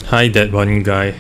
Hi, that one guy.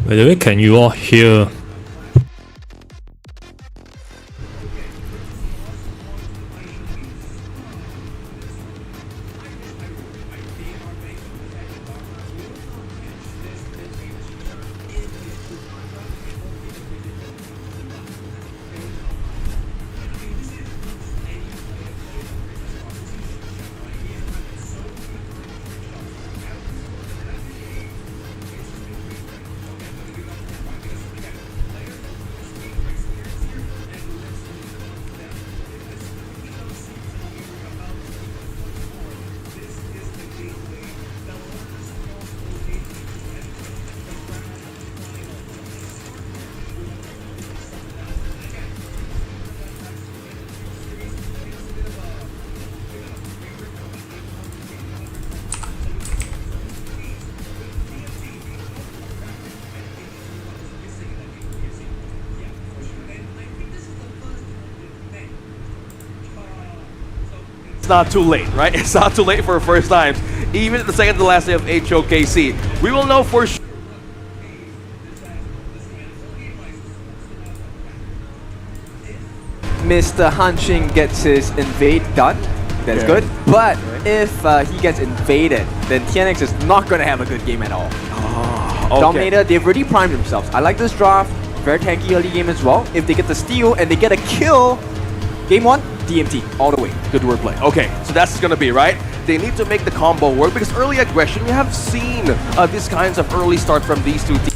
By the way, can you all hear? It's not too late, right? It's not too late for first times. Even the second to last day of HOKC. We will know for sure. Mr. Hanxing gets his invade done. That's good. But if he gets invaded, then TNX is not going to have a good game at all. Okay. Dominator, they've already primed themselves. I like this draft. Very tanky early game as well. If they get the steal and they get a kill, game 1, DMT all the way. Good wordplay. Okay, so that's gonna be right. They need to make the combo work because early aggression, we have seen these kinds of early start from these two teams.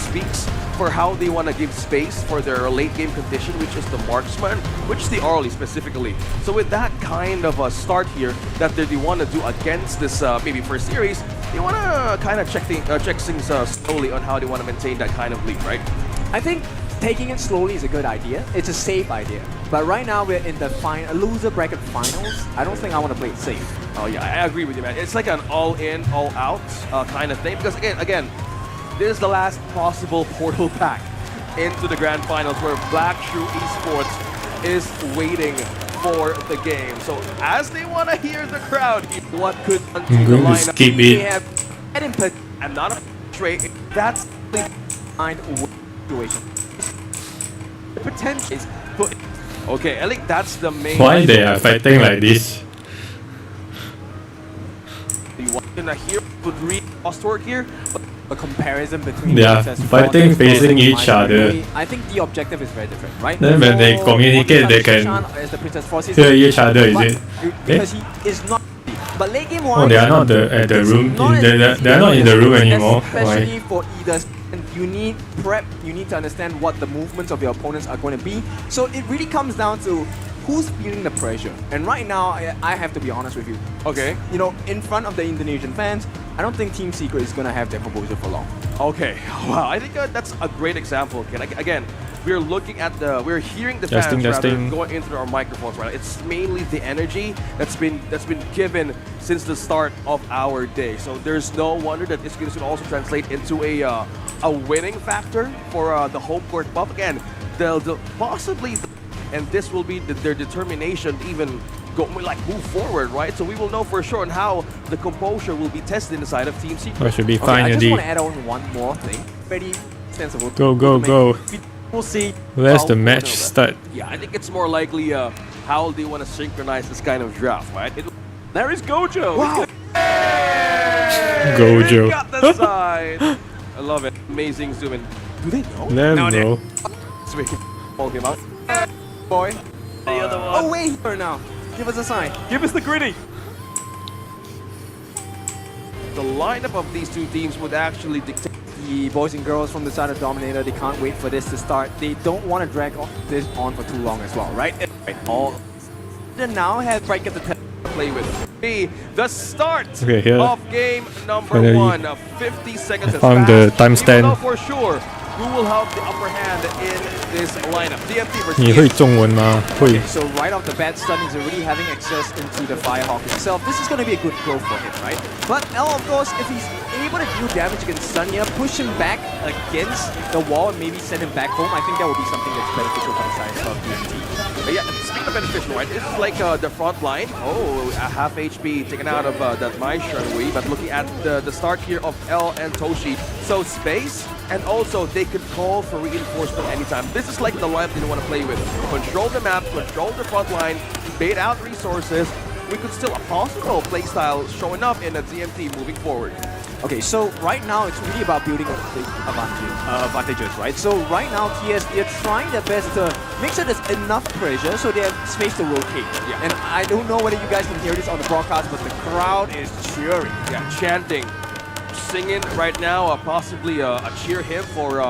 Speaks for how they want to give space for their late game condition, which is the marksman, which is the early specifically. So with that kind of a start here that they want to do against this maybe first series, they want to kind of check things slowly on how they want to maintain that kind of lead, right? I think taking it slowly is a good idea. It's a safe idea. But right now we're in the loser bracket finals. I don't think I want to play it safe. Oh yeah, I agree with you, man. It's like an all-in, all-out kind of thing. Because again, this is the last possible portal pack into the grand finals where Black Shoe Esports is waiting for the game. So as they want to hear the crowd, what could I'm going to skip it. And not a straight. That's the Mind situation. The potential is put. okay. I think that's the main. Why they are fighting like this? You want to hear could read work here? A comparison between They are Tencent fighting MOBA facing and each other. I think the objective is very different, right? Then when they communicate, they can as the Princess Forces hear each other, is it? because he is not. But late game Oh, one. they are not at the room. They are not in the room anymore. Especially Why? for either. And you need prep. You need to understand what the movements of your opponents are going to be. So it really comes down to who's feeling the pressure. And right now, I have to be honest with you. Okay. You know, in front of the Indonesian fans, I don't think Team Secret is going to have their proposal for long. Okay. Wow. I think that's a great example. Again, we're looking at we're hearing the Testing, fans rather testing. going into our microphones right. It's mainly the energy that's been given since the start of our day. So there's no wonder that this could also translate into a winning factor for the home court buff. Again, they'll possibly, and this will be their determination to even go move forward, right? So we will know for sure on how the composure will be tested inside of Team Secret. That should be Okay, fine I just indeed. want to add on one more thing. Very sensible. Go, go, go. We'll see. Where's how the we match handle that. start? Yeah, I think it's more likely how they want to synchronize this kind of draft, right? There is Gojo. Wow. Gojo. Got the side. I love it. Amazing zoom in. Do they know? Let them know. So we can call him out. Boy. The other one. Oh, wait here now. Give us a sign. Give us the gritty. The lineup of these two teams would actually dictate the boys and girls from the side of Dominator, they can't wait for this to start. They don't want to drag this on for too long as well, right? All they now have right get the play with be the start Okay, here. of game number Finally, 1. 50 seconds has found passed. the timestamp. We will know for sure who will have the upper hand in this lineup. DMT versus 你会中文吗？会。 So right off the bat, Stun is already having access into the Firehawk himself. This is going to be a good growth for him, right? But L, of course, if he's able to deal damage against Stun here, push him back against the wall and maybe send him back home, I think that would be something that's beneficial for the side of DMT. But yeah, speaking of beneficial, right? This is like the front line. Oh, a half HP taken out of that My Shenhui. But looking at the start here of L and Toshi. So space, and also they could call for reinforcement anytime. This is like the lineup they want to play with. Control the map, control the front line, bait out resources. We could still a possible playstyle showing up in a DMT moving forward. Okay, so right now it's really about building advantages, right? So right now TS, they're trying their best to make sure there's enough pressure so they have space to rotate. Yeah. And I don't know whether you guys can hear this on the broadcast, but the crowd is cheering. Yeah, chanting, singing right now, possibly a cheer hymn for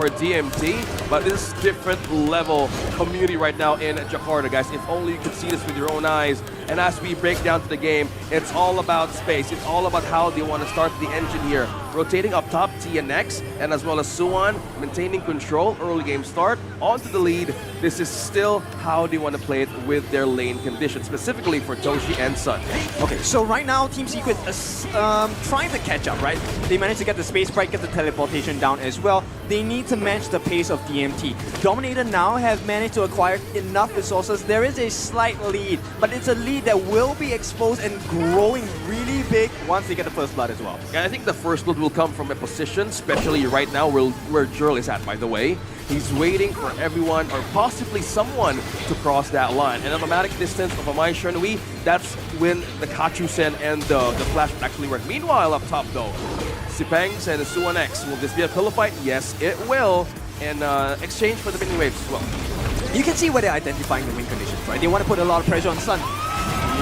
DMT, but this is different level community right now in Jakarta, guys. If only you could see this with your own eyes. And as we break down to the game, it's all about space. It's all about how they want to start the engine here. Rotating up top, TNX, and as well as Suwon, maintaining control, early game start, onto the lead. This is still how they want to play it with their lane conditions, specifically for Toshi and Sun. Okay, so right now Team Secret is trying to catch up, right? They managed to get the space break, get the teleportation down as well. They need to match the pace of DMT. Dominator now have managed to acquire enough resources. There is a slight lead, but it's a lead that will be exposed and growing really big once they get the first blood as well. Yeah, I think the first blood will come from a position, especially right now where Jurl is at, by the way. He's waiting for everyone or possibly someone to cross that line. And automatic distance of a Mai Shenhui, that's when the Kachusen and the Flash would actually work. Meanwhile, up top though, Sipangs and Suwon X. Will this be a pillow fight? Yes, it will. And exchange for the mini waves as well. You can see where they're identifying the win conditions, right? They want to put a lot of pressure on Sun.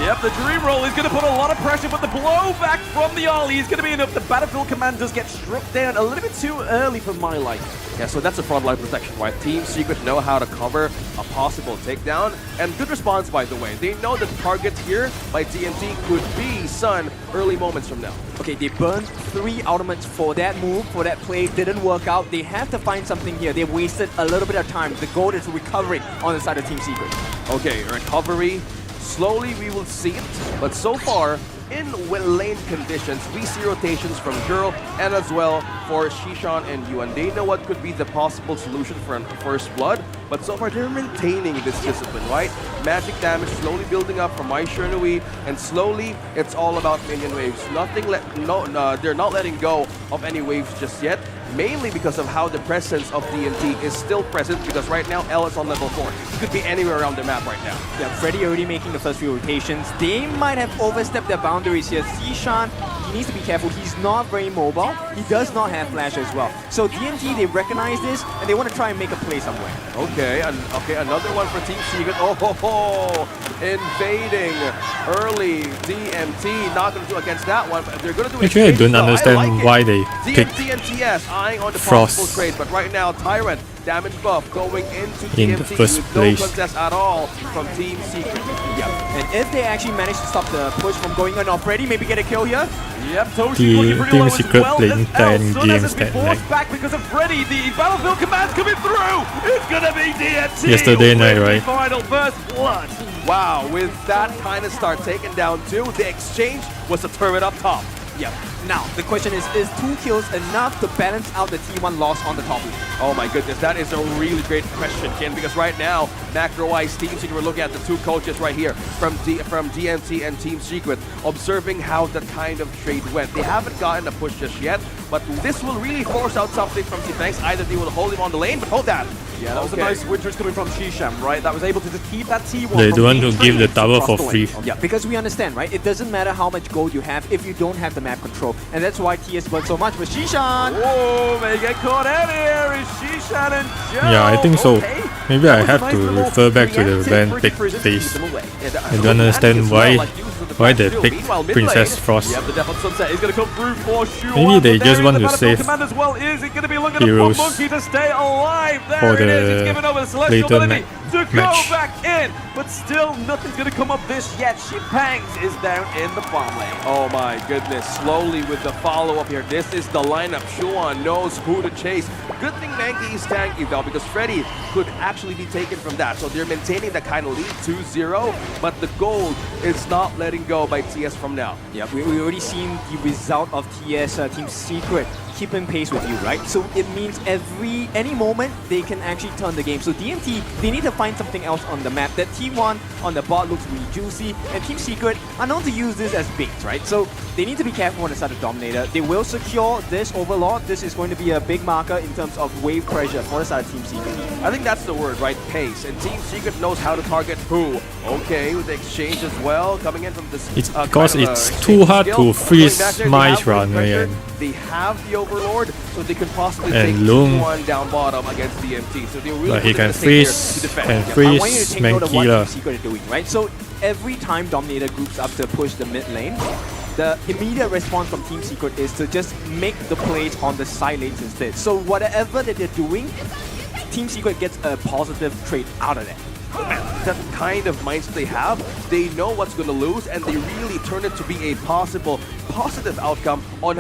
Yep, the Dream Roll is going to put a lot of pressure, but the blowback from the Ollie is going to be enough. The Battlefield Command does get struck down a little bit too early for my liking. Yeah, so that's a frontline protection, right? Team Secret know how to cover a possible takedown. And good response, by the way. They know the target here by DMT could be Sun early moments from now. Okay, they burned 3 ultimates for that move, for that play. Didn't work out. They have to find something here. They wasted a little bit of time. The goal is recovery on the side of Team Secret. Okay, recovery. Slowly we will see it, but so far, in lane conditions, we see rotations from Girl and as well for Shishan and Yuan. They know what could be the possible solution for a first blood, but so far they're maintaining this discipline, right? Magic damage slowly building up from Mai Shenhui, and slowly it's all about minion waves. They're not letting go of any waves just yet, mainly because of how the presence of DMT is still present, because right now L is on level 4. It could be anywhere around the map right now. Yeah, Freddy already making the first few rotations. They might have overstepped their boundaries here. Zishan, he needs to be careful. He's not very mobile. He does not have flash as well. So DMT, they recognize this, and they want to try and make a play somewhere. Okay, another one for Team Secret. Oh, ho, ho. Invading early. DMT not going to do against that one, but they're going to do it. Actually, I don't understand why they pick DMT and TS eyeing on the Frost possible trade, but right now Tyrant damage buff going into in DMT the first with place. no contest at all from Team Secret. Yeah, and if they actually manage to stop the push from going on off Freddy, maybe get a kill here. Yep, Toshi The looking pretty Team low Secret as well playing as L. 10 Sun games has been that forced night. back because of Freddy. The Battlefield Command's coming through. It's gonna be DMT. Yesterday night, right? Final first blood. Wow, with that kind of start taken down too, the exchange was to turn it up top. Yeah. Now, the question is 2 kills enough to balance out the T1 loss on the top lane? Oh my goodness, that is a really great question, Ken, because right now, macro-wise, Team Secret, we're looking at the 2 coaches right here from DMT and Team Secret, observing how that kind of trade went. They haven't gotten a push just yet, but this will really force out something from T-Fangs. Either they will hold him on the lane, but hold that. Yeah, that was a nice winters coming from Shisham, right? That was able to just keep that T1 They from don't want being to give the traded tower across for the free. lane. Yeah, because we understand, right? It doesn't matter how much gold you have if you don't have the map control. And that's why TS burns so much. But Shishan! Oh, may get caught out here is Shishan and Joe. Yeah, I think so. Okay. Maybe I That was a have nice to little refer back to the preemptive van free pick freeze to phase. keep them away. Yeah, I don't understand why Why they Still, pick meanwhile, mid Princess lane, Frost? Yeah, the Death on Sunset is going to come through for sure. Maybe they But just there want is the to Battlefield save command as well. Is it going to be looking heroes at Monkey to stay alive? There for it is. the It's giving over the Celestial later ability to go match. back in. But still, nothing's going to come of this yet. Shipangs is down in the farm lane. Oh my goodness, slowly with the follow-up here. This is the lineup. Shuan knows who to chase. Good thing Mankey is tanky though, because Freddy could actually be taken from that. So they're maintaining that kind of lead 2-0, but the gold is not letting go by TS from now. Yeah, we already seen the result of TS Team Secret keeping pace with you, right? So it means any moment they can actually turn the game. So DMT, they need to find something else on the map. That T1 on the bot looks really juicy, and Team Secret are known to use this as bait, right? So they need to be careful on the side of Dominator. They will secure this Overlord. This is going to be a big marker in terms of wave pressure for the side of Team Secret. I think that's the word, right? Pace. And Team Secret knows how to target who. Okay, with the exchange as well, coming in from this. It's because it's too hard to freeze Mice run, man. They have the Overlord, so they can possibly And take Loom. one down bottom against DMT. So they really But he put can the stake here freeze to defend. and I freeze want you to take note of what Mankey Team lah. Secret are doing, right? So every time Dominator groups up to push the mid lane, the immediate response from Team Secret is to just make the plays on the side lanes instead. So whatever that they're doing, Team Secret gets a positive trade out of that. That kind of mindset they have, they know what's going to lose, and they really turn it to be a possible positive outcome on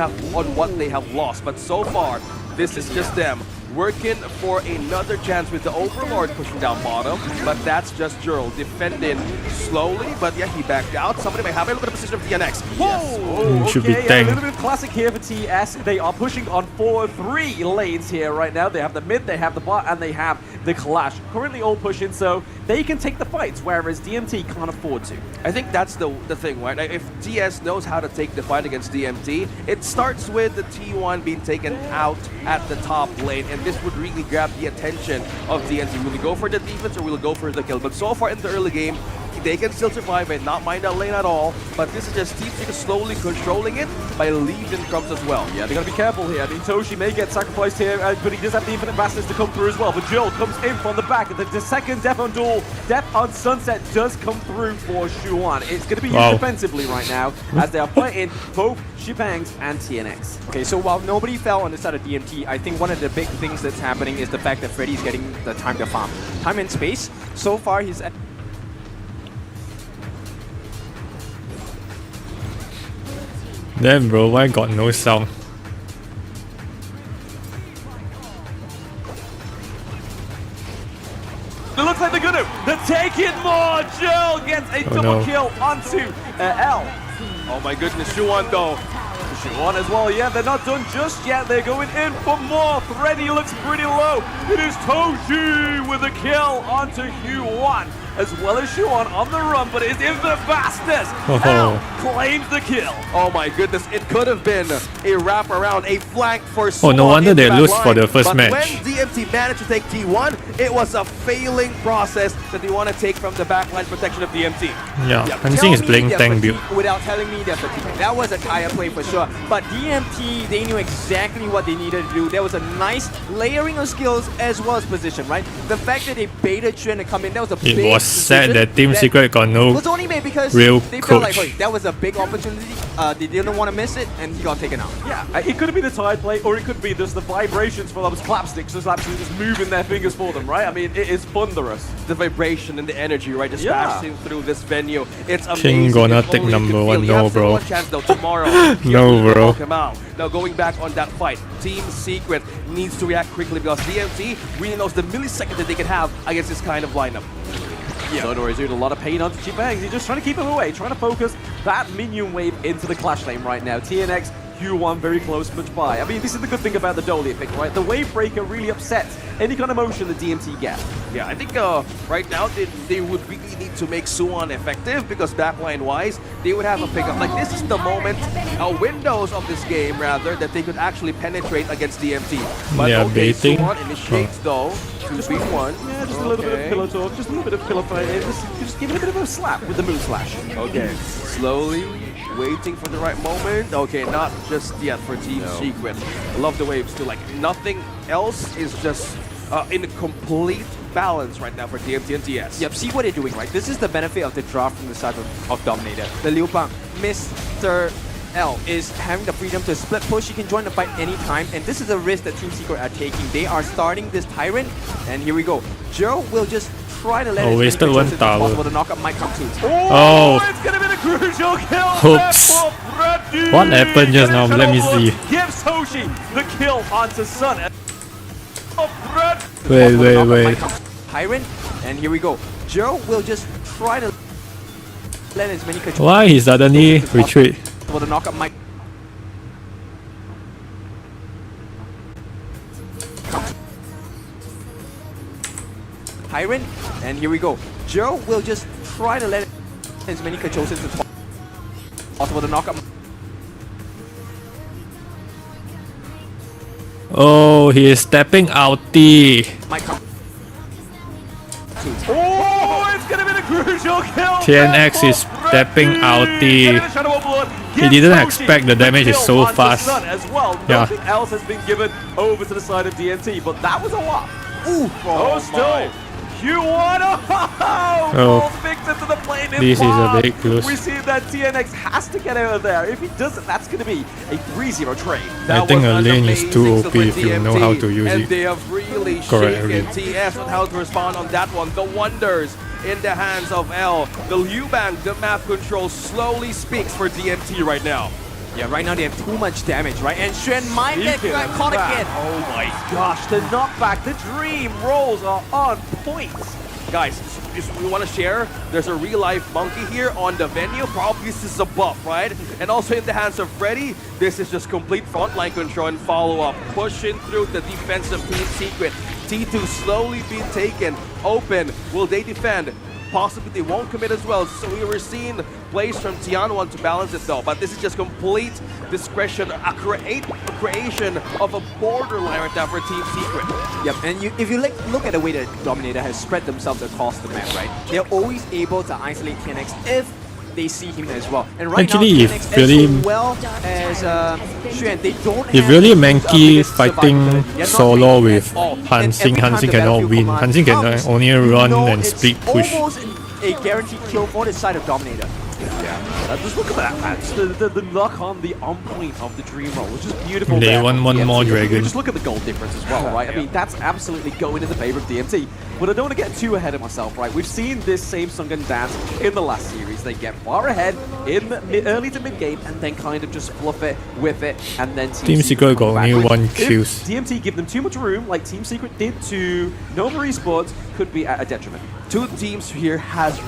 what they have lost. But so far, this is just them working for another chance with the Overlord pushing down bottom, but that's just Jurl defending slowly, but yeah, he backed out. Somebody may have a little bit of position of DNX. Whoa! Should be Okay, a tanked. little bit of classic here for TS. They are pushing on 3 lanes here right now. They have the mid, they have the bot, and they have the Clash. Currently all pushing, so they can take the fights, whereas DMT can't afford to. I think that's the thing, right? Like, if TS knows how to take the fight against DMT, it starts with the T1 being taken out at the top lane, and this would really grab the attention of DMT. Will he go for the defense or will he go for the kill? But so far in the early game, they can still survive and not mind that lane at all, but this is just Team Secret slowly controlling it by leaving crumbs as well. Yeah, they gotta be careful here. I mean, Toshi may get sacrificed here, but he does have the Infinite Bastards to come through as well. But Jill comes in from the back. The second Death on Duel, Death on Sunset does come through for Shuan. It's gonna be used defensively right now as they are fighting both Shipangs and TNX. Okay, so while nobody fell on the side of DMT, I think one of the big things that's happening is the fact that Freddy's getting the time to farm. Time and space. So far, he's at Damn bro, why got no sound? It looks like they're gonna take it more. Jill gets a double kill onto L. Oh my goodness, Shuan though. Shuan as well, yeah, they're not done just yet. They're going in for more. Freddy looks pretty low. It is Toshi with a kill onto Q1, as well as Shuan on the run, but it is Infinite Bastards. L claims the kill. Oh my goodness, it could have been a wraparound, a flank for Oh, no Swan wonder in they the lose back for the line. first but match. when DMT managed to take T1, it was a failing process that they want to take from the backline protection of DMT. Yeah, I'm tell seeing his me playing they're tank build. fatigued without telling me they're fatigued. That was a tire play for sure. But DMT, they knew exactly what they needed to do. There was a nice layering of skills as well as position, right? The fact that they baited Shen to come in, that was a big It was sad decision that Team Secret got no was only made because real they felt like, coach. wait, that was a big opportunity. They didn't want to miss it, and he got taken out. Yeah, it could have been a tide play, or it could be just the vibrations for those clapsticks just absolutely just moving their fingers for them, right? I mean, it is thunderous. The vibration and the energy, right, just Yeah. passing through this venue. It's amazing. King gonna If take only you number could one. feel it. You No, have still bro. one chance though tomorrow. No, bro. Come out. Now going back on that fight, Team Secret needs to react quickly because DMT really knows the millisecond that they can have against this kind of lineup. Yeah. Dodo is doing a lot of pain onto Chibangs. He's just trying to keep him away, trying to focus that minion wave into the Clash lane right now. TNX, Q1 very close, much by. I mean, this is the good thing about the Dolia pick, right? The wave breaker really upsets any kind of motion the DMT get. Yeah, I think right now they would really need to make Suwon effective because backline-wise, they would have a pickup. Like, this is the moment, windows of this game, rather, that they could actually penetrate against DMT. But Yeah, okay, baiting. Suwon initiates, though, 2v1. Yeah, just a little bit of pillow talk, just a little bit of pillow fight. Just give it a bit of a slap with the moon slash. Okay, slowly waiting for the right moment. Okay, not just yet for Team Secret. I love the waves too. Like, nothing else is just in complete balance right now for DMT and TS. Yep, see what they're doing, right? This is the benefit of the draft from the side of Dominator. The Liu Bang, Mr. L is having the freedom to split push. He can join the fight anytime, and this is a risk that Team Secret are taking. They are starting this Tyrant, and here we go. Joe will just try to let it wasted one tower. possible. The knockup might come too. Oh. It's gonna be the crucial kill. Oops. What happened just now? Let me see. Gives Hoshi the kill onto Sun. Wait. Tyrant, and here we go. Joe will just try to let as many control. Why he suddenly retreat? Well, the knockup might Tyrant, and here we go. Joe will just try to let as many controls as possible. The knockup. Oh, he is stepping outie. Might come. Oh, it's gonna be the crucial kill. TNX is stepping outie. He didn't expect the damage is so fast. As well. Yeah. Nothing else has been given over to the side of DMT, but that was a lot. Ooh, still. Q1, falls victim to the flame. This is a big close. We see that TNX has to get out of there. If he doesn't, that's going to be a 3-0 trade. I think a lane is too OP if you know how to use and it. they have really correctly. shaken TS on how to respond on that one. The wonders in the hands of L. The Liu Bang, the map control slowly speaks for DMT right now. Yeah, right now they have too much damage, right? And Xuan might get caught again. Oh my gosh, the knockback, the dream rolls are on point. Guys, we want to share, there's a real-life monkey here on the venue. Probably this is a buff, right? And also in the hands of Freddy, this is just complete frontline control and follow-up. Pushing through the defensive Team Secret. T2 slowly being taken. Open. Will they defend? Possibly they won't commit as well. So we were seeing plays from Tianwan to balance it though. But this is just complete discretion, a creation of a borderline right now for Team Secret. Yep, and if you look at the way that Dominator has spread themselves across the map, right? They're always able to isolate TNX if they see him as well. And right Actually, now, if TNX really- as well as Xuan, they don't If have really the Mankey ability to survive fighting the- they're not solo ready with at all. And Hansing, every time Hansing the cannot battlefield win. command Hansing can comes, only you run know and it's split push. almost a guaranteed kill for the side of Dominator. Just look at that, match. The knock on the on point of the Dream Roll, which is beautiful. They there want from one DMT. more You dragon. Just look at the gold difference as well, right? I mean, that's absolutely going in the favor of DMT. But I don't want to get too ahead of myself, right? We've seen this same Sungun dance in the last series. They get far ahead in the early to mid game and then kind of just fluff it, whiff it, and then Team Secret got come back. only one If kills. DMT give them too much room, like Team Secret did to Nova Esports, could be at a detriment. Two teams here has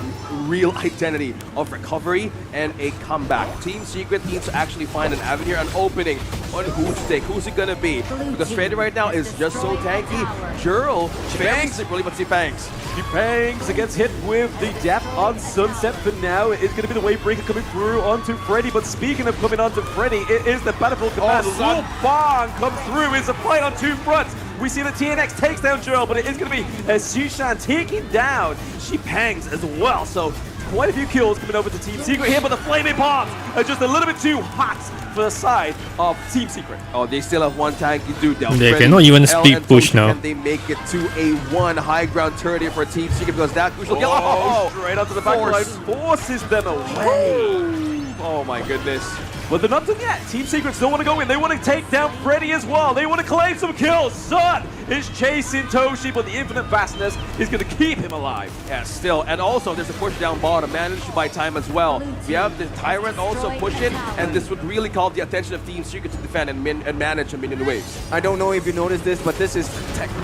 real identity of recovery and a comeback. Team Secret needs to actually find an avenue, an opening on who to take. Who's it gonna be? Because Freddy right now is just so tanky. Jurl, bangs it really, but he bangs. He bangs, gets hit with the death on Sunset for now. It's going to be the wave breaker coming through onto Freddy. But speaking of coming onto Freddy, it is the Battlefield Command. Lil Bang comes through, is a fight on two fronts. We see that TNX takes down Joel, but it is going to be Sushan taking down. She bangs as well, so quite a few kills coming over to Team Secret here, but the flaming bombs are just a little bit too hot for the side of Team Secret. Oh, they still have one tanky dude down. They Freddy, cannot even L, speed and push Toshi, now. And they make it to a one high ground turret here for Team Secret because that crucial kill. Straight onto the back line, forces them away. Oh my goodness. But they're not done yet. Team Secret still want to go in. They want to take down Freddy as well. They want to claim some kills. Sun is chasing Toshi, but the infinite vastness is going to keep him alive. Yeah, still. And also, there's a push down bottom, managed to buy time as well. We have the Tyrant also pushing, and this would really call the attention of Team Secret to defend and manage a minion waves. I don't know if you noticed this, but this is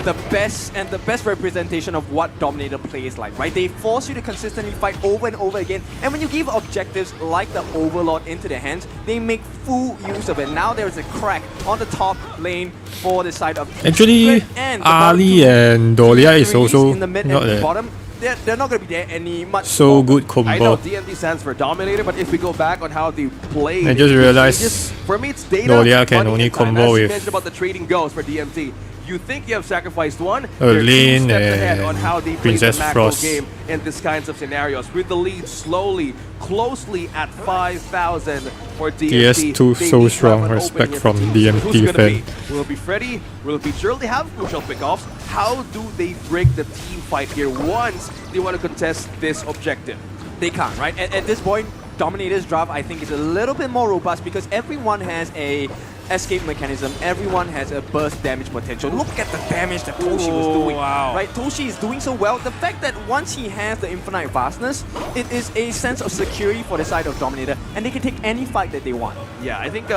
the best representation of what Dominator plays like, right? They force you to consistently fight over and over again, and when you give objectives like the Overlord into their hands, they make full use of it. Now there's a crack on the top lane for the side of Actually, and Ali and Dolia is also in the mid not and a bottom. They're not going to be there any much so longer. good I know combo. DMT stands for Dominator, but if we go back on how they play, I just realized for me it's data. Dolia can money, only and time. combo As you with mentioned about the trading goes for DMT. You think you have sacrificed one, Lin they're 2 steps ahead on how they play the Princess macro Frost. game in these kinds of scenarios. With the lead slowly, closely at 5,000 for DMT. DS2 They so need to strong, have an respect opening from in the team. DMT So who's gonna fan. be? Will it be Freddy? Will it be Jill? They have crucial pickoffs. How do they break the team fight here once they want to contest this objective? They can't, right? At this point, Dominator's draft, I think, is a little bit more robust because everyone has a escape mechanism. Everyone has a burst damage potential. Look at the damage that Toshi was doing. Wow. Right? Toshi is doing so well. The fact that once he has the infinite vastness, it is a sense of security for the side of Dominator, and they can take any fight that they want. Yeah, I think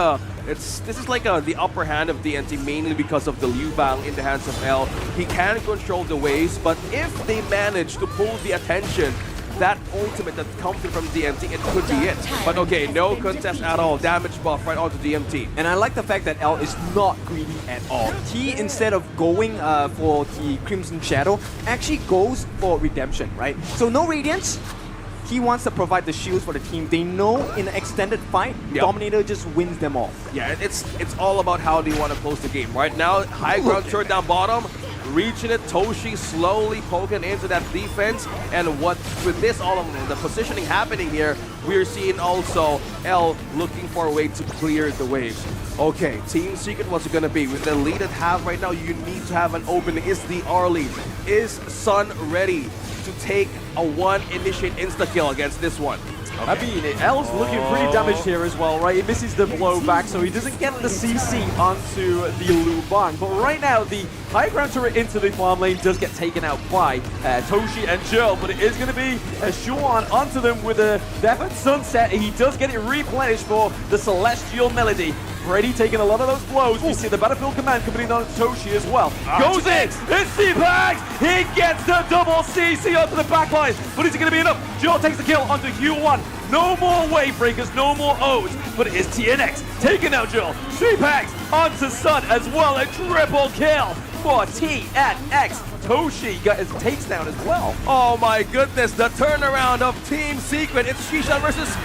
this is like the upper hand of DNT mainly because of the Liu Bang in the hands of L. He can control the waves, but if they manage to pull the attention, that ultimate that comes in from DMT, it could be it. But okay, no contest at all. Damage buff right onto DMT. And I like the fact that L is not greedy at all. He, instead of going for the Crimson Shadow, actually goes for Redemption, right? So no Radiance. He wants to provide the shields for the team. They know in an extended fight, Dominator just wins them all. Yeah, it's all about how they want to close the game. Right now, high ground short down bottom. Reaching it, Toshi slowly poking into that defense, and what with this all of the positioning happening here, we're seeing also L looking for a way to clear the waves. Okay, Team Secret, what's it gonna be? With the lead at half right now, you need to have an opening. Is the R lead? Is Sun ready to take a one initiate insta-kill against this one? Okay. I mean, L's looking pretty damaged here as well, right? He misses the blow back, so he doesn't get the CC onto the Liu Bang. But right now, the high ground turret into the farm lane does get taken out by Toshi and Jill, but it is going to be Xuan onto them with a Death and Sunset. He does get it replenished for the Celestial Melody. Freddy taking a lot of those blows. We see the Battlefield Command coming in on Toshi as well. Goes in! It's C-Pags! He gets the double CC onto the backline, but is it going to be enough? Jill takes the kill onto Q1. No more wave breakers, no more O's, but it is TNX taking out Jill. C-Pags onto Sun as well, a triple kill for TNX. Toshi got his takes down as well. Oh my goodness, the turnaround of Team Secret. It's Shishan versus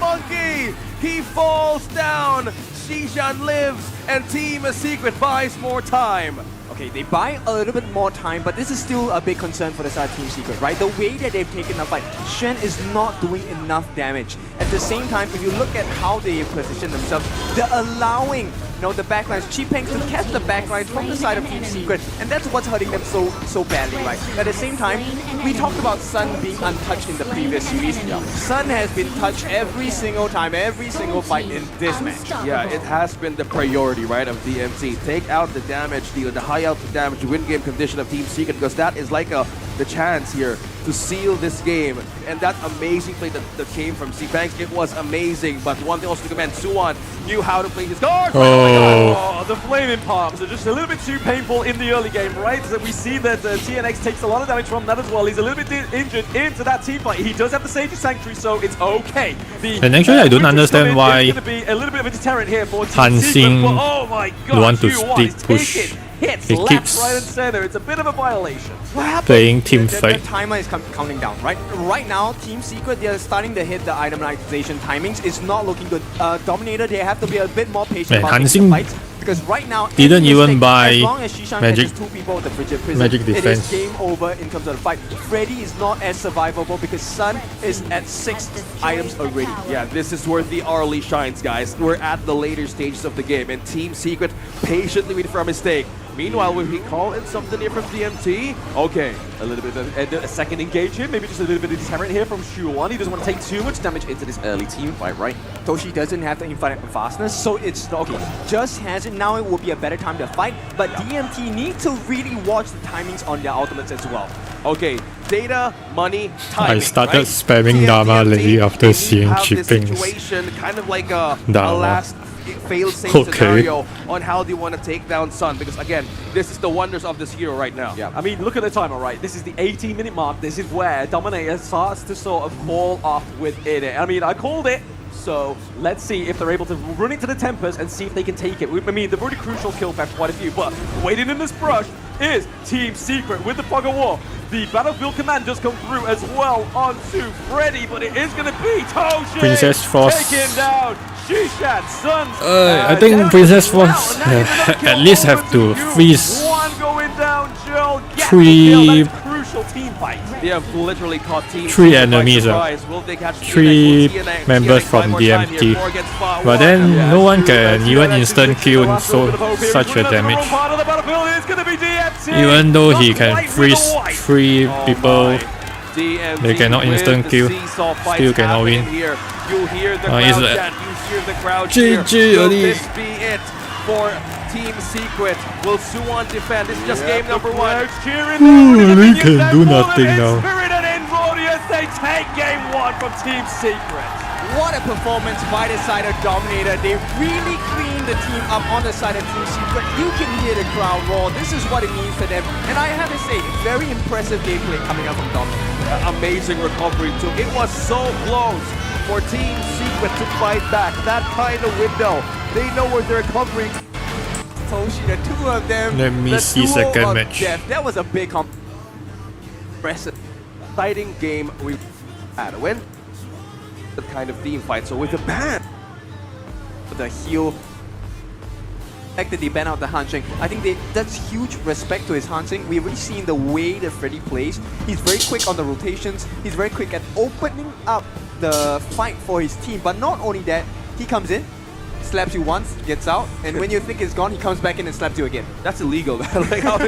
Monkey. He falls down. Shishan lives, and Team Secret buys more time. Okay, they buy a little bit more time, but this is still a big concern for the side of Team Secret, right? The way that they've taken the fight, Shen is not doing enough damage. At the same time, if you look at how they position themselves, they're allowing the backlines, Chi-Peng to catch the backlines from the side of Team Secret, and that's what's hurting them so badly, right? At the same time, we talked about Sun being untouched in the previous series. Sun has been touched every single time, every single fight in this match. Yeah, it has been the priority, right, of DMC. Take out the damage deal, the high output damage, win game condition of Team Secret, because that is like the chance here to seal this game. And that amazing play that came from C-Banks, it was amazing. But one thing also to commend, Suwon knew how to play his cards. Oh, the flaming palms are just a little bit too painful in the early game, right? So we see that TNX takes a lot of damage from that as well. He's a little bit injured into that team fight. He does have the Sage of Sanctuary, so it's okay. And actually, I don't understand why it's going to be a little bit of a deterrent here for Han Team Secret, Xing but oh my god, don't want to Q1 is stick push. taking hits He left, keeps right, and center. It's a bit of a violation. What happened? playing team The fight. timer is counting down, right? Right now, Team Secret, they're starting to hit the itemization timings. It's not looking good. Dominator, they have to be a bit more patient Man, about Han taking Xing the fights. Because right now, didn't any even mistake, buy as long as Shishan magic- catches 2 people with the frigid prison, magic it is defense. game over in terms of the fight. Freddy is not as survivable because Sun is at 6 items already. Yeah, this is where the Arlie shines, guys. We're at the later stages of the game, and Team Secret patiently waiting for a mistake. Meanwhile, will he call in something here from DMT? Okay. A little bit of a second engage here, maybe just a little bit of deterrent here from Xuan. He doesn't want to take too much damage into this early team fight, right? Toshi doesn't have the infinite fastness, so it's okay. Just has it now. It will be a better time to fight, but DMT need to really watch the timings on their ultimates as well. Okay, data, money, timing. I started right? spamming Dama lately after they seeing have this Chi-Peng's situation, kind of like a Dama. last fail-safe Okay. scenario on how they want to take down Sun, because again, this is the wonders of this hero right now. Yeah, I mean, look at the timer, right? This is the 18-minute mark. This is where Dominator starts to sort of fall off within it. I mean, I called it. So let's see if they're able to run into the Tempest and see if they can take it. I mean, they've already crucial kill theft quite a few, but waiting in this brush is Team Secret with the Fog of War. The Battlefield Command does come through as well onto Freddy, but it is going to be Toshi Princess Frost. taking down Shishan, Sun. I think Princess Frost at least have to freeze Shuan going down. Joel gets Three- the kill. That's a crucial team fight. They have literally caught Team Three Secret by enemies, surprise. Will they catch three TNX? members TNX from one more time DMT. here. Four against five. But then One. no one can TNX even is instant literally kill the last little bit of hope here. such He's a running up the wrong damage. part of the battlefield. It's going to be DMT. Even though he Not can quite with freeze the white. 3 people, DMT They cannot with instant the kill. seesaw fights Still cannot happening win. Here. You hear the It's crowd a chant. You hear the crowd GG cheer. Will already. this be it for Team Secret? Will Suwon defend? This is just game number 1. Cheering Ooh, there. they Use can that do ball nothing and now. Spirit and Inglorious, they take game 1 from Team Secret. What a performance by the side of Dominator. They really cleaned the team up on the side of Team Secret. You can hear the crowd roar. This is what it means to them. And I have to say, very impressive gameplay coming out from Dominator. Amazing recovery too. It was so close for Team Secret to fight back. That kind of window. They know where they're covering. Toshi, the two of them. Let me the see duo second of match. death. That was a big impressive. Exciting game we had. When that kind of team fight. So with the ban, The heal. The fact that they ban out the hunching, I think that's huge respect to his hunching. We've already seen the way that Freddy plays. He's very quick on the rotations. He's very quick at opening up the fight for his team. But not only that, he comes in, slaps you once, gets out, and when you think it's gone, he comes back in and slaps you again. that's illegal. Like how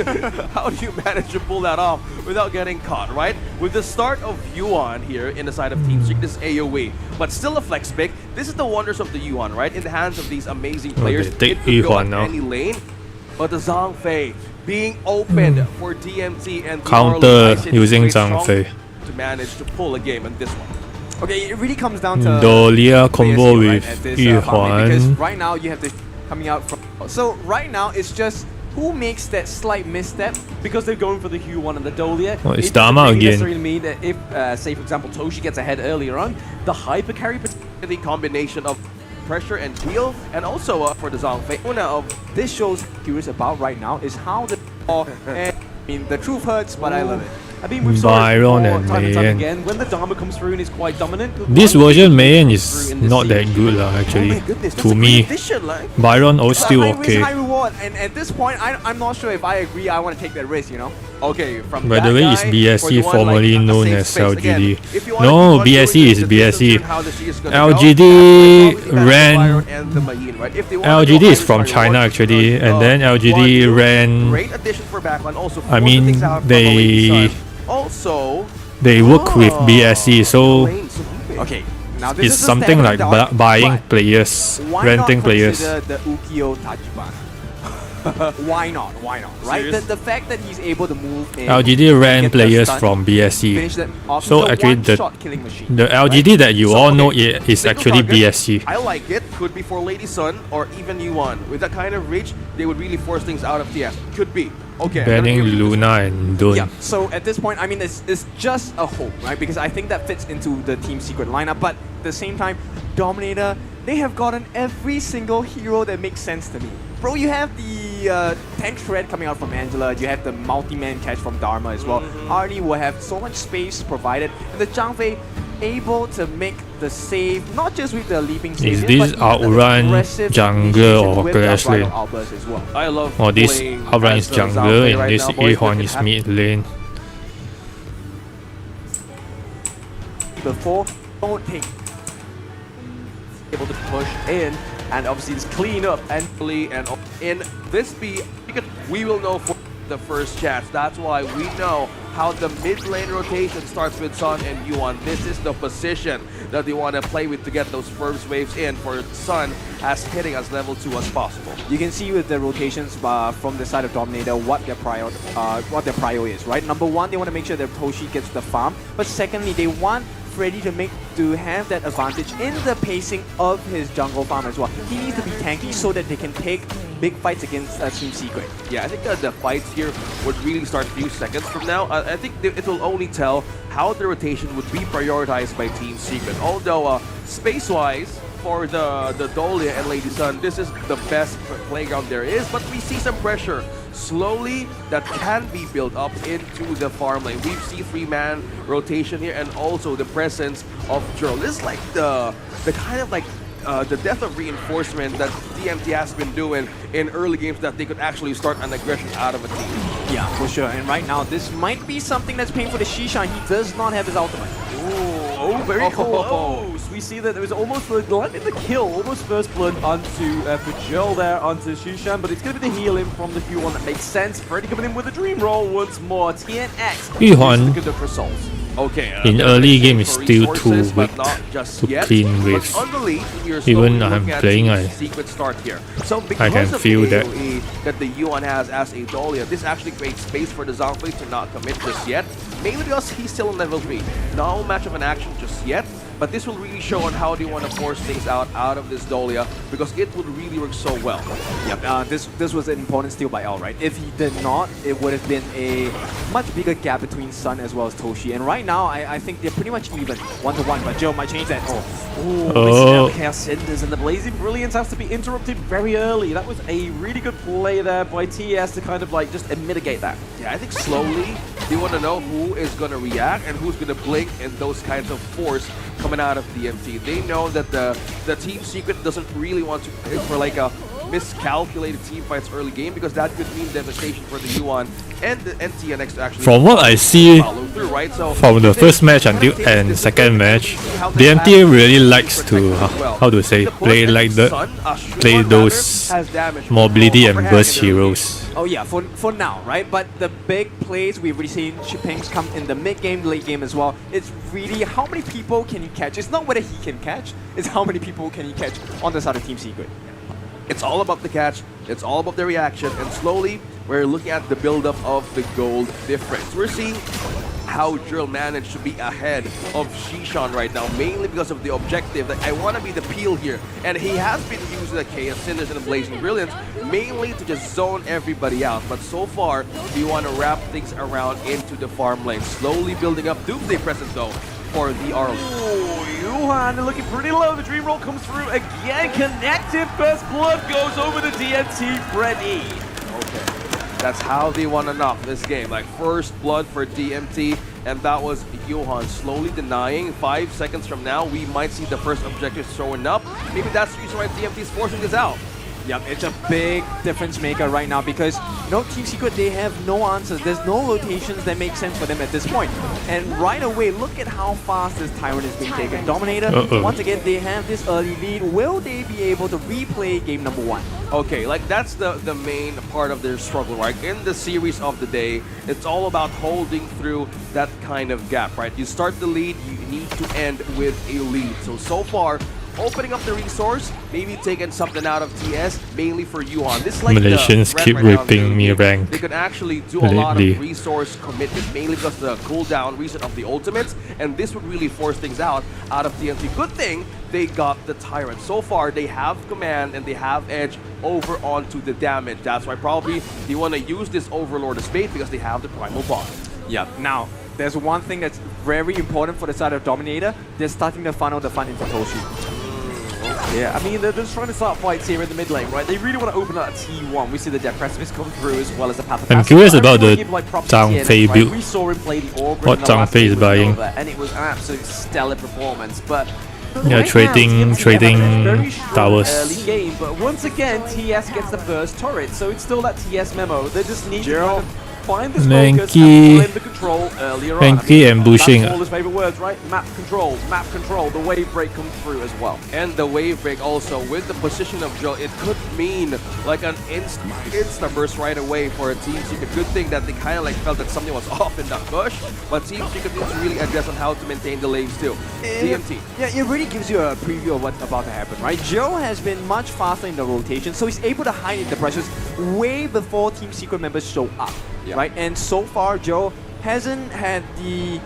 do you manage to pull that off without getting caught, right? With the start of Yuan here in the side of Team Secret, this is AoE, but still a flex pick. This is the wonders of the Yuan, right? In the hands of these amazing players, they take it could go Yuan on now. any lane. But the Zhangfei being opened for DMT and the Counter early ice, it's using very strong Zhangfei. to manage to pull a game in this one. Okay, it really comes down to Dolia combo BSC, right, with at this, farming, because Yuan. right now you have the coming out from. So right now it's just who makes that slight misstep. Because they're going for the Hue-1 and the Dolia. Oh, it's it doesn't Dama really again. necessarily mean that if, say for example, Toshi gets ahead earlier on, the hyper carry The combination of pressure and heal, and also for the Zhangfei. Una of This shows curious about right now is how the and, I mean the truth hurts, but I love it. I mean, we've saw it Byron before, and time and time Mayen. again. When the Dharma comes through and is quite dominant. This one version thing Mayen comes is through in this not that series. good lah, oh actually. my goodness, that's To a me, great addition, like. Byron oh still High risk, okay. high reward, and at this point, I'm not sure if I agree. I want to take that risk, you know. Okay, from By that the way, guy it's for BSC, the one, formerly like, a known safe as space. Again, LGD. if you wanna No, keep on BSC going is into BSC. the distance and how the series is gonna go, LGD probably back ran- to Byron and the Mayin, right? If they wanna LGD go is high from risk, high China reward, actually, and then one, LGD two, ran. Great addition for backline. Also, I forced mean, things out from they- Lady Sun. Also, They work with BSC, so Lane Sweeping. Okay, now this it's is a something step in like the dark, buying but players, why renting not players. consider the Ukiyo Tachibana? Why not? Why not? Right? Serious? The fact that he's able to move in, LGD ran get the players stun, from BSC. finish them off. So He's a actually the- one-shot killing machine. The LGD that you So, all okay, know is single actually target, BSC. I like it. Could be for Lady Sun or even Yuan. With that kind of reach, they would really force things out of TS. Could be. Okay. I'm gonna Banning give you this. Luna and Don. Yeah, so at this point, I mean, it's just a hope, right? Because I think that fits into the Team Secret lineup, but at the same time, Dominator, they have gotten every single hero that makes sense to me. Bro, you have the tank shred coming out from Angela, you have the multi-man catch from Dharma as well. Arnie will have so much space provided, and the Zhangfei able to make the save, not just with the leaping Is save, this outrun jungle or clash lane? As well. I love Or this playing outrun as is the jungle Zhangfei and right this now, boys. Ahorn Look is at mid lane. Before, don't take Able to push in, and obviously this clean up and and in this we will know for the first chance. That's why we know how the mid lane rotation starts with Sun and Yuan. This is the position that they want to play with to get those first waves in for Sun as hitting as level 2 as possible. You can see with the rotations from the side of Dominator what their prio is, right? Number one, they want to make sure that Toshi gets the farm, but secondly, they want Freddy to have that advantage in the pacing of his jungle farm as well. He needs to be tanky so that they can take big fights against Team Secret. Yeah, I think that the fights here would really start a few seconds from now. I think it will only tell how the rotation would be prioritized by Team Secret. Although space-wise, for the Dolia and Lady Sun, this is the best playground there is, but we see some pressure slowly that can be built up into the farm lane. We've seen 3-man rotation here and also the presence of Jurl. This is like the kind of like the death of reinforcement that DMT has been doing in early games, that they could actually start an aggression out of a team. Yeah, for sure. And right now, this might be something that's painful to Shishan. He does not have his ultimate. Oh, very close. We see that there was almost landing the kill, almost first blood onto for Joel there onto Shushan, but it's going to be the heal in from the Q1 that makes sense. Freddy coming in with a dream roll once more. TNX. Yuhan Okay, in early game is for still too resources, but weak not just to yet. clean waves. But on the lead, you're Even slowly I'm looking at playing, the I secret start here. So can because of feel the that. AoE that the Yuan has as a Dahlia, this actually creates space for the Zhongfei to not commit just yet. Mainly because he's still in level 3. Not much of an action just yet. But this will really show on how they want to force things out of this Dahlia, because it would really work so well. Yep, this was an important steal by L, right? If he did not, it would have been a much bigger gap between Sun as well as Toshi. And right now, I think they're pretty much even, 1-to-1, but Joe might change that. Oh, the Chaos Cinders and the Blazing Brilliance has to be interrupted very early. That was a really good play there by TS to kind of like just mitigate that. Yeah, I think slowly they want to know who is going to react and who's going to blink in those kinds of force coming out of DMT. They know that the Team Secret doesn't really want to for like a miscalculated team fights early game, because that could mean devastation for the Yuan and the TNX to actually From what I see follow through, right? So from the first match until and second match, DMT really likes to how to say play those mobility and burst heroes. Oh yeah, for now, right? But the big plays we've already seen Shipings come in the mid game, late game as well. It's really how many people can he catch. It's not whether he can catch, it's how many people can he catch on the side of Team Secret. It's all about the catch, it's all about the reaction, and slowly we're looking at the build-up of the gold difference. We're seeing how Drill managed to be ahead of Shishan right now, mainly because of the objective that I want to be the peel here. And he has been using the Chaos Cinders and the Blazing Brilliance mainly to just zone everybody out. But so far, we want to wrap things around into the farm lane, slowly building up Doomsday presence though for the Arlie. Yuhan looking pretty low. The dream roll comes through again. Connected. First blood goes over to DMT. Freddy. Okay, that's how they want to knock this game. Like first blood for DMT, and that was Yuhan slowly denying. 5 seconds from now, we might see the first objectives showing up. Maybe that's the reason why DMT is forcing this out. Yep, it's a big difference maker right now because, you know, Team Secret, they have no answers. There's no rotations that make sense for them at this point. And right away, look at how fast this Tyrant is being taken. Dominator, once again, they have this early lead. Will they be able to replay game number 1? Okay, like that's the main part of their struggle, right? In the series of the day, it's all about holding through that kind of gap, right? You start the lead, you need to end with a lead. So far, opening up the resource, maybe taking something out of TS, mainly for Yuhan. This is like Malaysians keep ripping me rank. They could actually do a lot of resource commitment, mainly because of the cooldown reset of the ultimates, and this would really force things out of TNT. Good thing they got the Tyrant. So far, they have command and they have edge over onto the damage. That's why probably they want to use this Overlord as bait because they have the Primal Bond. Yeah, now, there's one thing that's very important for the side of Dominator. They're starting to funnel the fun into Toshi. Yeah, I mean, they're just trying to start fights here in the mid lane, right? They really want to open up a T1. We see the Death Precipice come through as well as the Path of I'm curious about the Zhang Fei build. We saw him play the Orgrim What Zhang Fei is buying. and it was an absolute stellar performance, but yeah, right trading now, very towers. Early game, but once again, TS gets the first turret, so it's still that TS memo. They just need to kind of find this focus and find the control earlier on. Ambushing. That's all his favorite words, right? Map control, the wave break comes through as well. And the wave break also, with the position of Joe, it could mean like an insta burst right away for a Team Secret. Good thing that they kind of like felt that something was off in that bush, but Team Secret needs to really address on how to maintain the lanes too. DMT. Yeah, it really gives you a preview of what's about to happen, right? Joe has been much faster in the rotation, so he's able to hide in the brushes way before Team Secret members show up. Yeah. Right, and so far Joe hasn't had the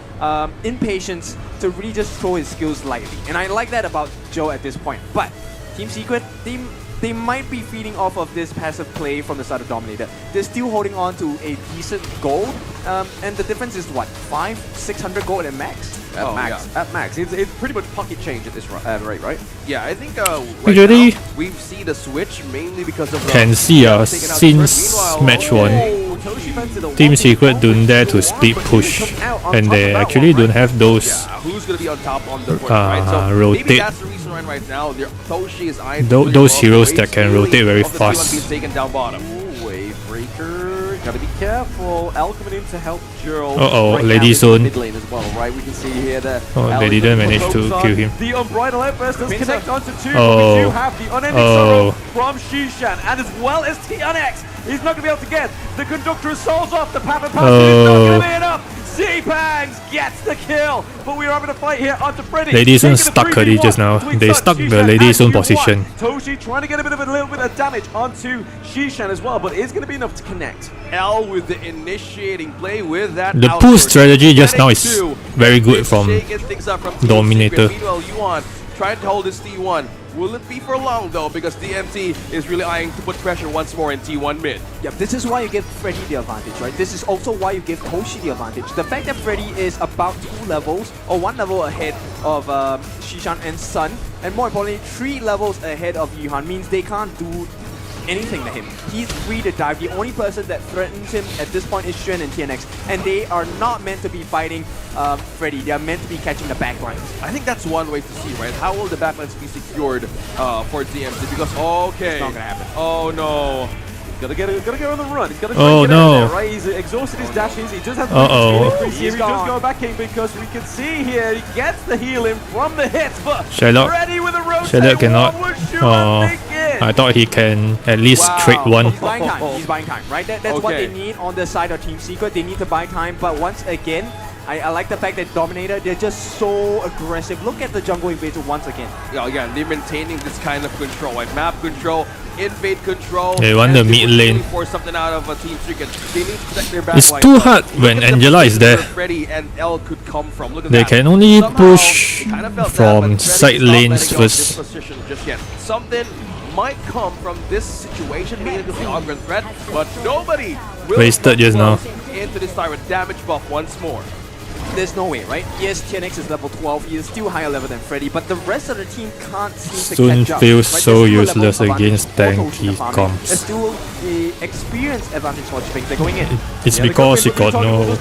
impatience to really just throw his skills lightly, and I like that about Joe at this point. But Team Secret, they might be feeding off of this passive play from the side of Dominator. They're still holding on to a decent gold, and the difference is what, 500-600 gold at max? At max. It's pretty much pocket change at this rate, right? Yeah, I think Usually, now, we've seen the switch mainly because of the can see since match 1. Toshi Team Secret don't dare to split push, and they actually don't have those Who's going to be on top on the point, right? So maybe rotate. that's the reason right now. Toshi is eyeing Those heroes that can rotate very fast. Being taken down bottom. Wave breaker, gotta be careful. L coming in to help Joel. Lady Zone. Mid lane as well, right? We can see here that. They didn't manage to kill him. The Unbridled Outburst does connect onto two. Oh. We do have the Unending Sorrow from Shishan, and as well as TNX. He's not going to be able to get the Conductor Souls off the Papa Pass. It's not going to be enough. Z-Pangs gets the kill, but we are having a fight here onto Freddy. Lady Zone stuck Cuddy just now. They stuck the Lady Zone position. Toshi trying to get a little bit of damage onto Shishan as well, but it's going to be enough to connect. L with the initiating play with that. The pull strategy just now is very good from Dominator. Meanwhile, Yuan trying to hold his T1. Will it be for long though? Because DMT is really eyeing to put pressure once more in T1 mid. Yep, this is why you give Freddy the advantage, right? This is also why you give Toshi the advantage. The fact that Freddy is about 2 levels or 1 level ahead of Shishan and Sun, and more importantly, 3 levels ahead of Yuhan means they can't do anything to him. He's free to dive. The only person that threatens him at this point is Xuan and TNX, and they are not meant to be fighting Freddy. They are meant to be catching the backlines. I think that's one way to see, right? How will the backlines be secured for DMT? Because okay, it's not gonna happen. Oh no. Gotta go on the run. He's gotta try Oh and get no. out there, right? He's exhausted his dashes. He does have to increase here. He does go back in because we can see here he gets the healing from the hits, but Sherlock. ready with a rotate. Sherlock cannot. What was Shuan thinking? I thought he can at least trade one. He's buying time. He's buying time, right? That's what they need on the side of Team Secret. They need to buy time, but once again, I like the fact that Dominator, they're just so aggressive. Look at the jungle invader once again. Yeah, again, they're maintaining this kind of control, like map control, invade control. They want the mid lane. Force something out of Team Secret. They need to protect their back It's line. too hard when Look at the Angela is position there. where Freddy and L could come from. Look at They that. can only Somehow, push they kind of felt from that, but side Freddy's not lanes letting go of this first. position just yet. Something might come from this situation, maybe it could be Ogren threat, but nobody will Wasted just now. into this side with damage buff once more. There's no way, right? Yes, TNX is level 12. He is still higher level than Freddy, but the rest of the team can't seem to Soon catch up. feels right? so There's still a level useless advantage against for Toshi tanky and Farming. comps. There's still the experience advantage for Chipping. They're going in. It's because he got no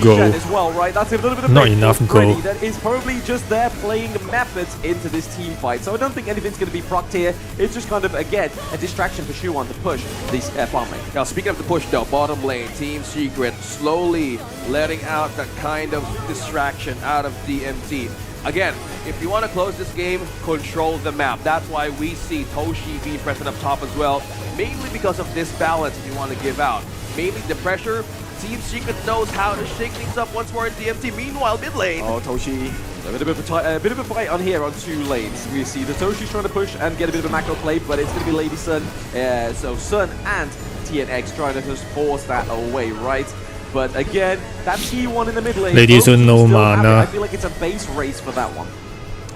go. As well, right? That's a little bit of Not bait enough for go. Freddy that is probably just there playing methods into this team fight. So I don't think anything's going to be procced here. It's just kind of, again, a distraction for Shuan to push this farm lane. Now, speaking of the push though, bottom lane, Team Secret slowly letting out that kind of distraction out of DMT. Again, if you want to close this game, control the map. That's why we see Toshi being present up top as well, mainly because of this balance if you want to give out. Mainly the pressure. Team Secret knows how to shake things up once more in DMT. Meanwhile, mid lane. Oh, Toshi. A bit of a fight on here on 2 lanes. We see the Toshi's trying to push and get a bit of a macro play, but it's going to be Lady Sun. So Sun and TNX trying to just force that away, right? But again, that T1 in the mid lane. Lady Sun no still have it. mana. I feel like it's a base race for that one.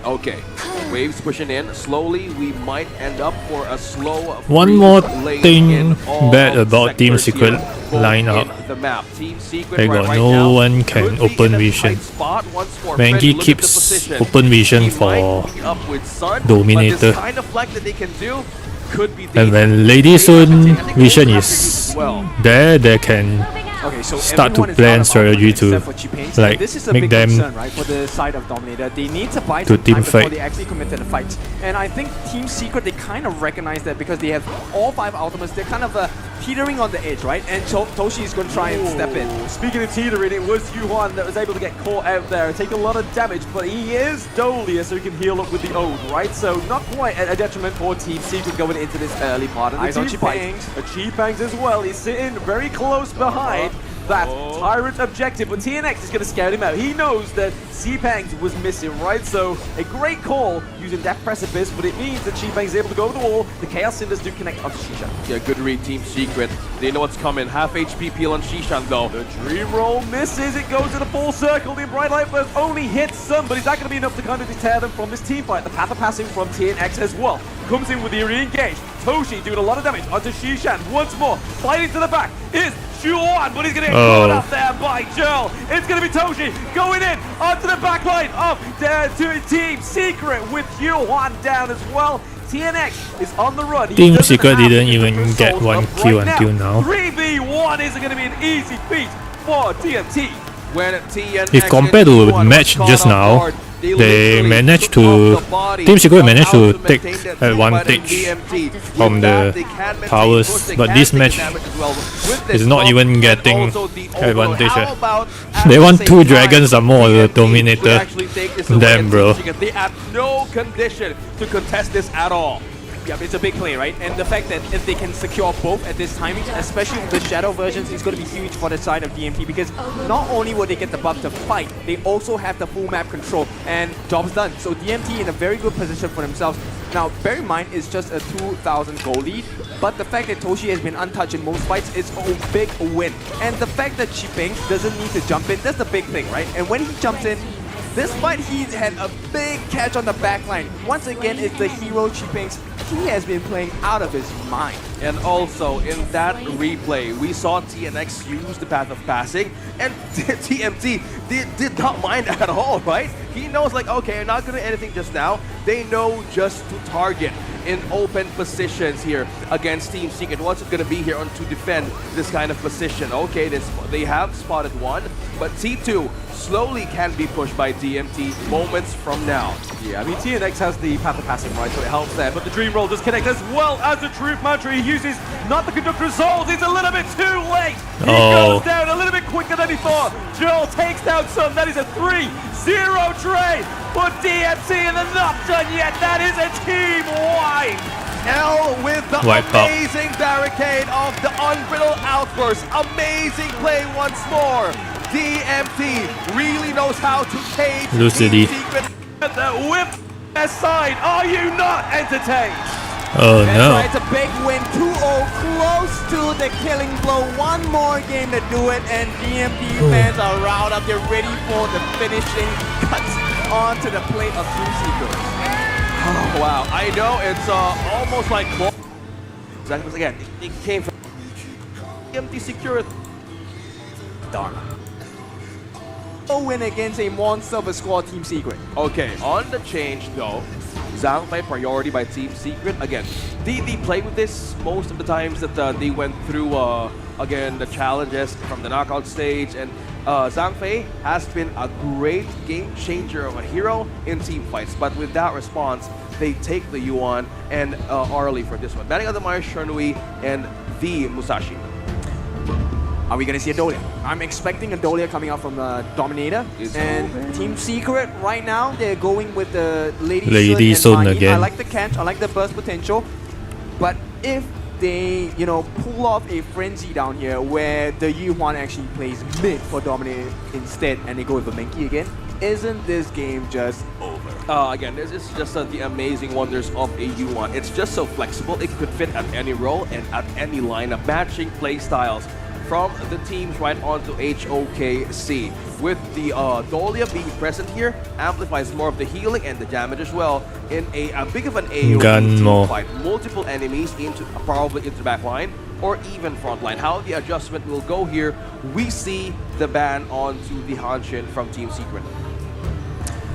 Okay, waves pushing in. Slowly, we might end up for a slow One more lane thing in all bad of about Team sectors Secret here, both lineup. in the map. Team Secret They got right no now one can could be open in a vision. tight spot once more. When Freddy, he look at the keeps position. open vision He for might be up with Sun, Dominator. but this kind of flank that they can do could be And dangerous. when Lady Sun vision is well. there, they can Okay, so start to everyone is plan out of strategy options to, except for Chipains. like, This is a make big them concern, right, for the side of Dominator. They need to buy to some time team before fight. they actually commit to the fight. And I think Team Secret, they kind of recognize that because they have all 5 ultimates. They're kind of teetering on the edge, right? And Toshi is going to try and step in. Speaking of teetering, it was Yuhan that was able to get caught out there and take a lot of damage, but he is Dolia, so he can heal up with the Ode, right? So not quite a detriment for Team Secret going into this early part of the Eyes on team fight. Chipangs as well. He's sitting very close behind that Tyrant objective, but TNX is going to scout him out. He knows that Chipangs was missing, right? So a great call using Death Precipice, but it means that Chipangs is able to go over the wall. The Chaos Cinders do connect onto Shishan. Yeah, good read, Team Secret. They know what's coming. Half HP peel on Shishan though. The Dream Roll misses. It goes to the full circle. The Bright Light Burst only hits some, but is that going to be enough to kind of deter them from this team fight? The Path of Passing from TNX as well comes in with the re-engage. Toshi doing a lot of damage onto Shishan. Once more, fighting to the back is Shuan, but he's going to get caught up there by Joel. It's going to be Toshi going in onto the back line of Team Secret with Yuan down as well. TNX is on the run. Team Secret didn't even get 1 kill until now. 3v1 Shu-1 isn't going to be an easy feat for DMT. When TNX If compared to and match Shu-1 just was now, caught off guard, they literally managed took to- off the body Team Secret of managed how to maintain take that advantage DMT. from With the that, they can maintain towers, push, they but can this take match damage as well. With this is not buff even and getting also the overload, advantage, how eh. about They at want the two same dragons time, or more, the DMT Dominator. would actually take this away Damn, and bro. teaching it. They have no condition to contest this at all. Yeah, it's a big play, right? And the fact that if they can secure both at this timing, especially with the Shadow versions, is going to be huge for the side of DMT because not only will they get the buff to fight, they also have the full map control and job's done. So DMT in a very good position for themselves. Now, bear in mind, it's just a 2,000 gold lead, but the fact that Toshi has been untouched in most fights is a big win. And the fact that Chipeng doesn't need to jump in, that's the big thing, right? And when he jumps in, this fight, he had a big catch on the backline. Once again, it's the hero Chipeng's. He has been playing out of his mind. And also, in that replay, we saw TNX use the path of passing, and TMT did not mind at all, right? He knows, like, okay, I'm not going to do anything just now. They know just to target in open positions here against Team Secret. What's it going to be here on to defend this kind of position? Okay, they have spotted one, but T2 slowly can be pushed by DMT moments from now. Yeah, I mean, TNX has the path of passing, right, so it helps there, but the Dream Roll does connect as well as the Truth Mantra. He uses not the Conductor's Souls, it's a little bit too late. He goes down a little bit quicker than he thought. Joel takes down some, that is a 3-0 trade for DMT, and they're not done yet. That is a team wipe. L with the Wipe up. amazing barricade of the Unbridled Outburst. Amazing play once more. DMT really knows how to cage Lucidity. Team Secret. The whip aside, are you not entertained? Oh That's no. right, it's a big win, 2-0, close to the killing blow. One more game to do it, and DMT fans are riled up. They're ready for the finishing cuts onto the plate of Team Secret. Oh, wow, I know it's almost like because again, it came from DMT Security. Dharma. A win against a monster of a squad, Team Secret. Okay, on the change though, Zhangfei priority by Team Secret. Again, they play with this most of the times that they went through, again, the challenges from the knockout stage. And Zhangfei has been a great game changer of a hero in team fights. But with that response, they take the Yuan and Arlie for this one. Banning Adamai, Shernui, and the Musashi. Are we going to see a Dolia? I'm expecting a Dolia coming out from Dominator. And Team Secret, right now, they're going with the Lady Sun and Mahi. again. I like the catch, I like the burst potential. But if they, pull off a frenzy down here where the Yuan actually plays mid for Dominator instead and they go with a Menki again, isn't this game just over? Again, this is just the amazing wonders of a Yuan. It's just so flexible. It could fit at any role and at any lineup, matching play styles from the teams right onto HOKC. With the Dolia being present here, amplifies more of the healing and the damage as well in a big of an AoE team fight. Multiple enemies probably into the back line or even front line. How the adjustment will go here, we see the ban onto the Hanshin from Team Secret.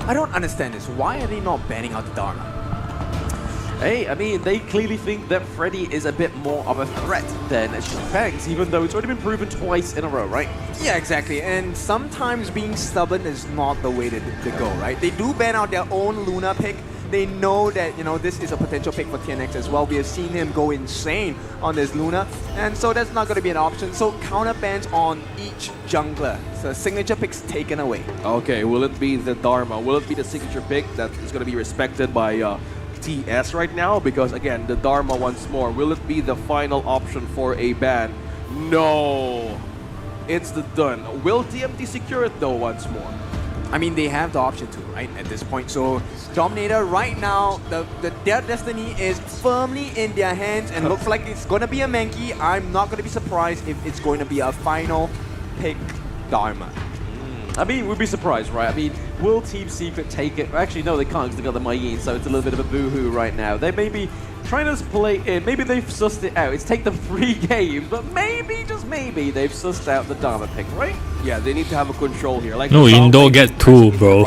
I don't understand this. Why are they not banning out the Dharma? Hey, I mean, they clearly think that Freddy is a bit more of a threat than Chipeng's, even though it's already been proven twice in a row, right? Yeah, exactly. And sometimes being stubborn is not the way to go, right? They do ban out their own Luna pick. They know that, this is a potential pick for TNX as well. We have seen him go insane on this Luna. And so that's not going to be an option. So counter bans on each jungler. So signature picks taken away. Okay, will it be the Dharma? Will it be the signature pick that is going to be respected by TS right now? Because again, the Dharma once more, will it be the final option for a ban? No, it's the done. Will TMT secure it though once more? I mean, they have the option to, right, at this point. So Dominator right now, their destiny is firmly in their hands and looks like it's going to be a Menki. I'm not going to be surprised if it's going to be a final pick Dharma. I mean, we'd be surprised, right? I mean, will Team Secret take it? Actually, no, they can't because they got the Mayin, so it's a little bit of a boo-hoo right now. They may be trying to play in. Maybe they've sussed it out. It's taken them 3 games, but maybe, just maybe they've sussed out the Dharma pick, right? Yeah, they need to have a control here. Like No, Indo get 2, bro.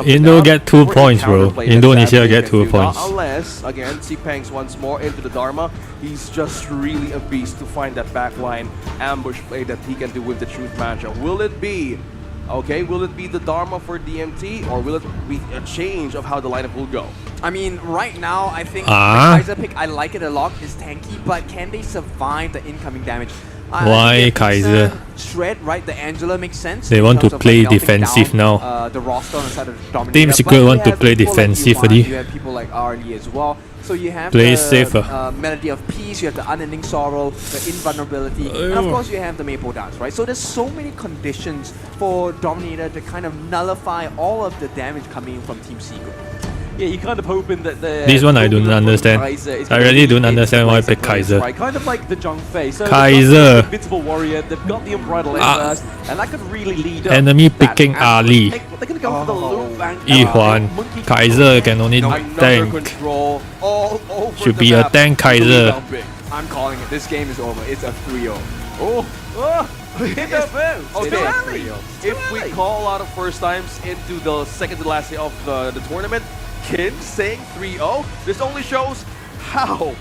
Indo get 2 points, bro. Indonesia get 2 points. Unless, again, Pangs once more into the Dharma. He's just really a beast to find that backline ambush play that he can do with the Truth matchup. Will it be, okay, will it be the Dharma for DMT, or will it be a change of how the lineup will go? I mean, right now, I think the Kaiser pick, I like it a lot, is tanky, but can they survive the incoming damage? Why Kaiser? Shred, right? The Angela makes sense. They want to play defensive now. The roster on the side of the Dominator. Team Secret want to play defensively. You have people like RD as well. So you have play the safer. Melody of Peace, you have the Unending Sorrow, the Invulnerability, and of course you have the Maple Dance, right? So there's so many conditions for Dominator to kind of nullify all of the damage coming in from Team Secret. Yeah, you're kind of hoping that the... This one I don't understand. I really don't understand why I pick Kaiser. Right, kind of like the Zhongfei. So Kaiser. The Invincible Warrior, they've got the Unbridled Burst, and that could really lead up. Enemy picking Ali. They're going to go for the loop and... Yihuan. Kaiser can only tank. Should be a tank Kaiser. I'm calling it. This game is over. It's a 3-0. If we call a lot of first times into the second to last day of the tournament, Kin saying 3-0, this only shows how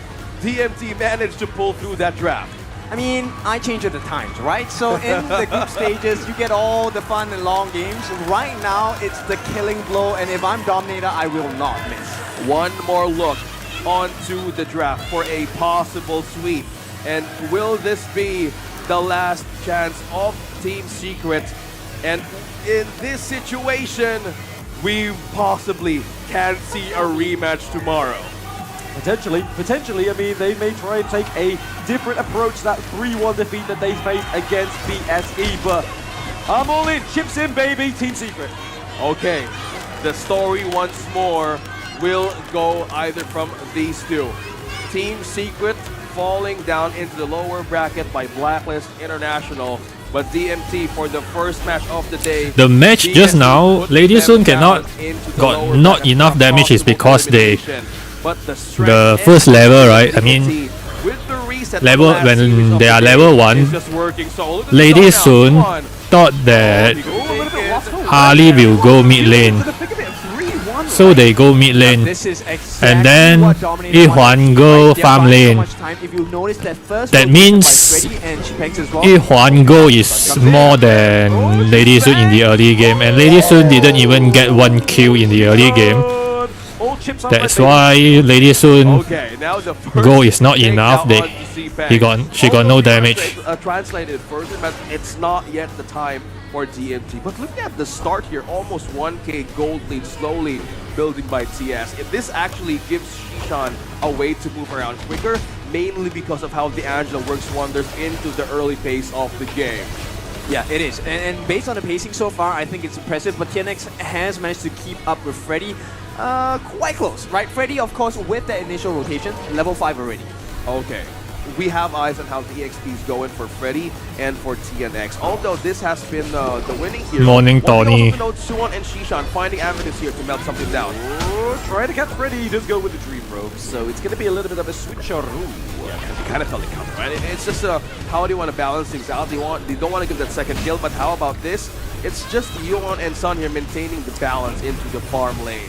DMT managed to pull through that draft. I mean, I change at the times, right? So in the group stages, you get all the fun and long games. Right now, it's the killing blow, and if I'm Dominator, I will not miss. One more look onto the draft for a possible sweep. And will this be the last chance of Team Secret? And in this situation, we possibly can see a rematch tomorrow. Potentially, I mean, they may try and take a different approach to that 3-1 defeat that they faced against BSE, but I'm all in. Chips in, baby, Team Secret. Okay, the story once more will go either from these two. Team Secret falling down into the lower bracket by Blacklist International, but DMT for the first match of the day. The match just now, Lady Sun cannot got not enough damage is because they the first level, right? I mean, level when they are level 1, Lady Sun thought that Ali will go mid lane. So they go mid lane, and then Yihuan go farm lane. That means Yihuan go is more than Lady Sun in the early game, and Lady Sun didn't even get 1 kill in the early game. That's why Lady Sun go is not enough. She got no damage. Translated version, but it's not yet the time for DMT. But look at the start here, almost 1k gold lead slowly building by TS. If this actually gives Shishan a way to move around quicker, mainly because of how the Angela works wonders into the early pace of the game. Yeah, it is. And based on the pacing so far, I think it's impressive. But TNX has managed to keep up with Freddy quite close, right? Freddy, of course, with the initial rotation, level 5 already. Okay. We have eyes on how the EXP is going for Freddy and for TNX. Although this has been the winning here. Morning, Tony. Suwon and Shishan finding avenues here to melt something down. Trying to catch Freddy, he does go with the Dream Robe, so it's going to be a little bit of a switcheroo. Yeah, because you kind of felt it coming, right? It's just how do you want to balance things out? They don't want to give that second kill, but how about this? It's just Yuan and Sun here maintaining the balance into the farm lane.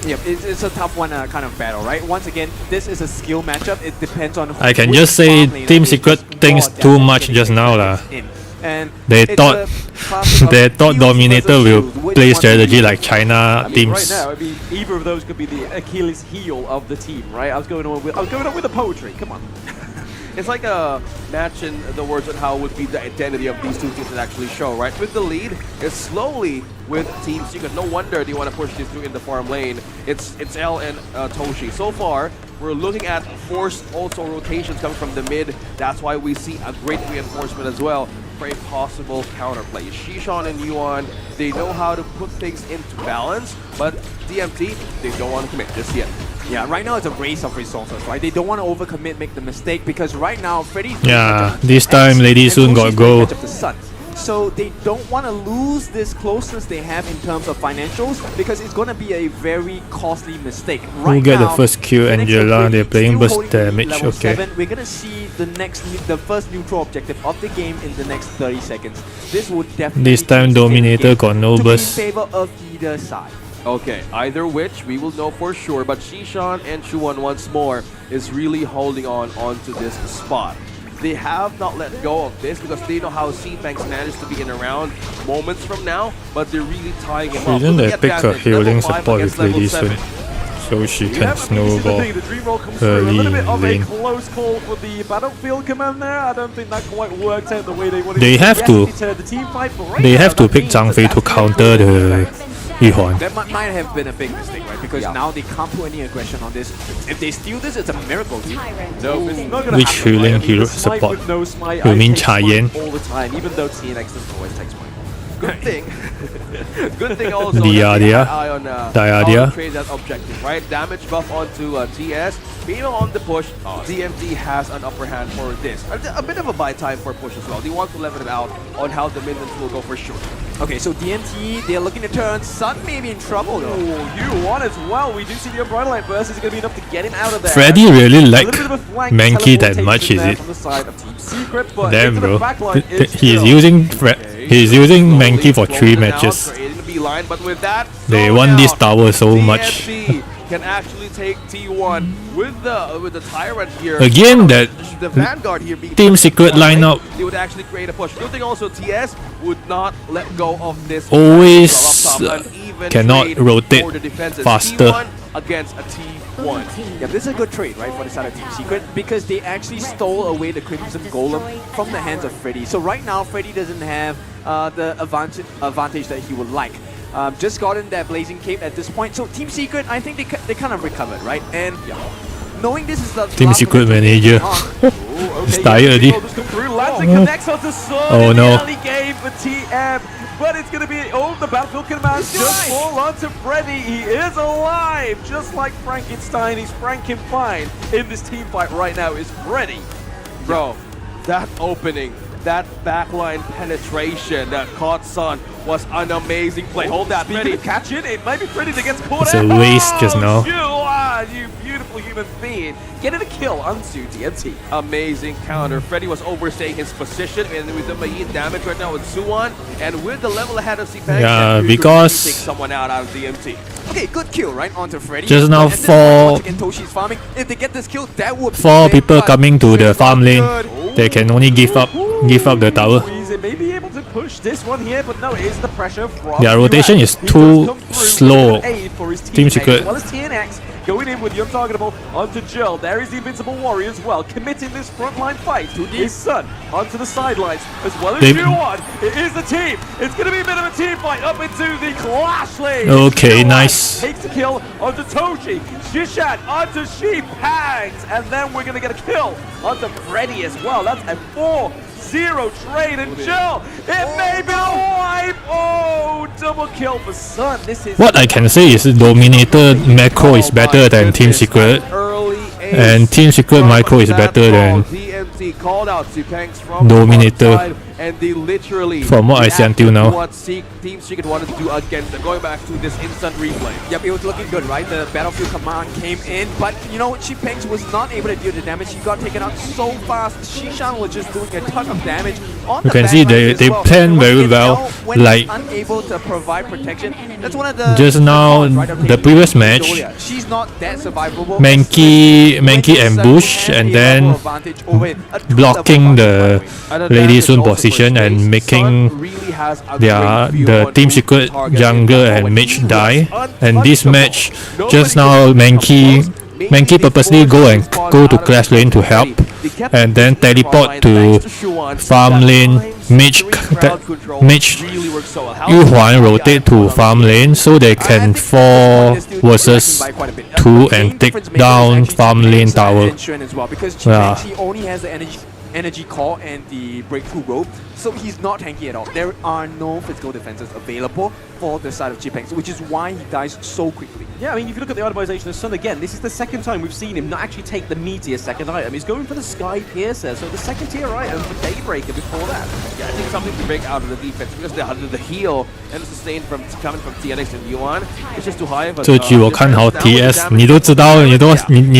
Yep, it's a tough one kind of battle, right? Once again, this is a skill matchup. It depends on I can just say Team Secret thinks too much just now lah. And they thought Dominator will play strategy like China teams. Right now, I mean, either of those could be the Achilles heel of the team, right? I was going on with the poetry. Come on. It's like a match in the words on how would be the identity of these two teams that actually show, right? With the lead, it's slowly with Team Secret. No wonder they want to push this through in the farm lane. It's L and Toshi. So far, we're looking at forced also rotations coming from the mid. That's why we see a great reinforcement as well for a possible counterplay. Shishan and Yuan, they know how to put things into balance, but DMT, they don't want to commit just yet. Yeah, right now it's a race of resources, right? They don't want to overcommit, make the mistake, because right now Freddy's... Yeah, this time Lady Sun got go. So they don't want to lose this closeness they have in terms of financials because it's going to be a very costly mistake. Who get the first kill? Angela. They're playing burst damage. Okay. 7, we're going to see the first neutral objective of the game in the next 30 seconds. This would definitely. This time Dominator got no burst. In favor of either side. Okay, either which we will know for sure, but Shishan and Shuan once more is really holding on onto this spot. They have not let go of this because they know how C-Banks managed to be in around moments from now, but they're really tying him up. Shouldn't they pick a healing support with Lady Sun so she can snowball early lane? Close call for the battlefield command there. I don't think that quite worked out the way they wanted. They have to. They have to pick Zhang Fei to counter the Yuhuan. That might have been a big mistake, right? Because now they can't put any aggression on this. If they steal this, it's a miracle, dude. No, it's not gonna Which happen, healing right? hero The smite support? with no smite, You I mean take Cha Yan? smite all the time, even though TNX doesn't always take smite. Good thing. Good thing also. Diadia. Eye on Diadia. trade that objective, right? Damage buff onto TS. Being on the push, DMT has an upper hand for this. A bit of a buy time for push as well. They want to level it out on how the minions will go for sure. Okay, so DMT, they're looking to turn. Sun may be in trouble though. You won as well. We do see the Umbrella Light burst is going to be enough to get him out of there. Freddy really like A little bit of a flank Mankey that teleportation much, is there it? from the side of Team Secret, but Damn, into the bro. backline is He's still- using Mankey for 3 matches. But with that, They won this tower so much. DMT can actually take T1 with the Tyrant here. Again, that the Vanguard here being Team Secret lineup they would actually create a push. Good thing also TS would not let go of this. always An even cannot trade rotate for the defenses. faster. T1 against a T1. Yeah, this is a good trade, right, for the side of Team Secret because they actually stole away the Crimson Golem from the hands of Freddy. So right now, Freddy doesn't have the advantage that he would like. Just gotten that Blazing Cape at this point. So Team Secret, I think they kind of recovered, right? And knowing this is the Team Secret manager. He's tired already. Oh no. Early game for TM, but it's going to be the battlefield command just fall onto Freddy. He is alive, just like Frankenstein. He's Frankenfine in this team fight right now. Is Freddy, Bro, that opening, that backline penetration that caught Sun was an amazing play. Hold that, Freddy Freddy. catch it. It may be Freddy that gets caught It's a out. waste just now. You beautiful human being, getting a kill onto DMT. Amazing counter. Freddy was overstaying his position, and with the Mayin damage right now with Suwon, and with the level ahead of C-Bank, Yeah, take because someone out of DMT. Okay, good kill, right, onto Freddy. Just now And at this point, four- once again, Toshi's farming. If they get this kill, that would be 4 big, people but coming to the it's farm not lane. good. They can only give up the tower. They may be able to push this one here, but no, it is the pressure from Their rotation US. is He too does come through slow. with an aid for his Team teammate, Secret. as well as TNX going in with the untargetable onto Jill. There is the Invincible Warrior as well, committing this frontline fight to his son onto the sidelines, as well as They- Juwan. It is the team. It's going to be a bit of a team fight up into the clash lane. Okay, Juwan nice. takes the kill onto Toji. Shishan onto She Pangs, and then we're going to get a kill onto Freddy as well. That's a 4-0 trade, and Jill, it may be a wipe. Oh, double kill for Sun. This is What I can say is Dominator macro is better than Team Secret, and Team Secret micro is better than DMT called out C-Banks from Dominator. the outside, and they literally From what I see reacted until now. to what Team Secret wanted to do against them. Going back to this instant replay. Yep, it was looking good, right? The battlefield command came in, but you know, Chipangs was not able to deal the damage. He got taken out so fast. Shishan was just doing a ton of damage on You the can see backline as they well. plan And very once again, well, now, when like- he's unable to provide protection. That's one of the Just now, cons, right, of the taking previous Julia. match, She's not that survivable. Mankey When his son ambush has and a then level advantage over a two blocking level the advantage, by the way. And Lady advantage Sun also for position space. and Sun making really has a their great view the on Team who Secret to target jungler in and the mage forward. die. He And was this unpunishable. match, Nobody just can now come Mankey close. Maybe Mankey they purposely forced go the and spawn go to out of clash the lane to already. help, They kept and it then in the teleport front to line, thanks Shuan. farm That lane, times mage three c- crowd control mage really works so well. How Yuhuan does rotate the to icon farm on the lane so they I can think 4 this still versus by quite a bit. 2 The and main take difference maker is down actually farm lane Chipangs tower. and Xuan as well, because Yeah. Chipangs, he only has the energy core and the breakthrough rope, so he's not tanky at all. There are no physical defenses available for the side of Chipangs, which is why he dies so quickly. Yeah, I mean, if you look at the itemization of Sun again, this is the second time we've seen him not actually take the meteor second item. He's going for the Sky Piercer, so the second tier item for Daybreaker before that. Yeah, I think something to break out of the defense because the heal and sustain from coming from TNX and Yuan is just too high. 这局我看好 TS， 你都知道，你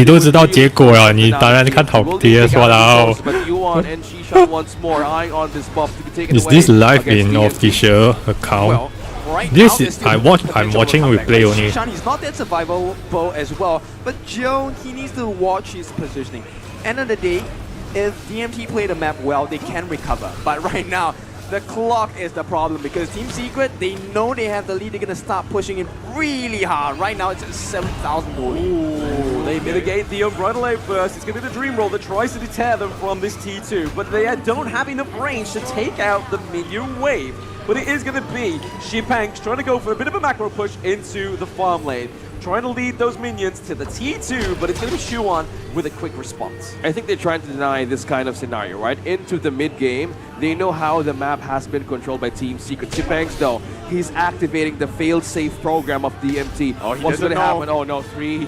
都知道结果了，你当然看好 TS 了。Is this live in official account? This is I'm watching replay only. He's not that survivable as well, but Joe, he needs to watch his positioning. End of the day, if DMT play the map well, they can recover. But right now, the clock is the problem because Team Secret, they know they have the lead. They're gonna start pushing it really hard. Right now, it's a 7,000 goal lead. Ooh, they mitigate the Unbridled burst. It's gonna be the Dream Roll that tries to deter them from this T2, but they don't have enough range to take out the minion wave. But it is going to be Chipangs trying to go for a bit of a macro push into the farm lane, trying to lead those minions to the T2, but it's going to be Shuan with a quick response. I think they're trying to deny this kind of scenario, right? Into the mid-game, they know how the map has been controlled by Team Secret. Chipangs, though, he's activating the fail-safe program of DMT. Oh, what's going to happen? Oh, no, three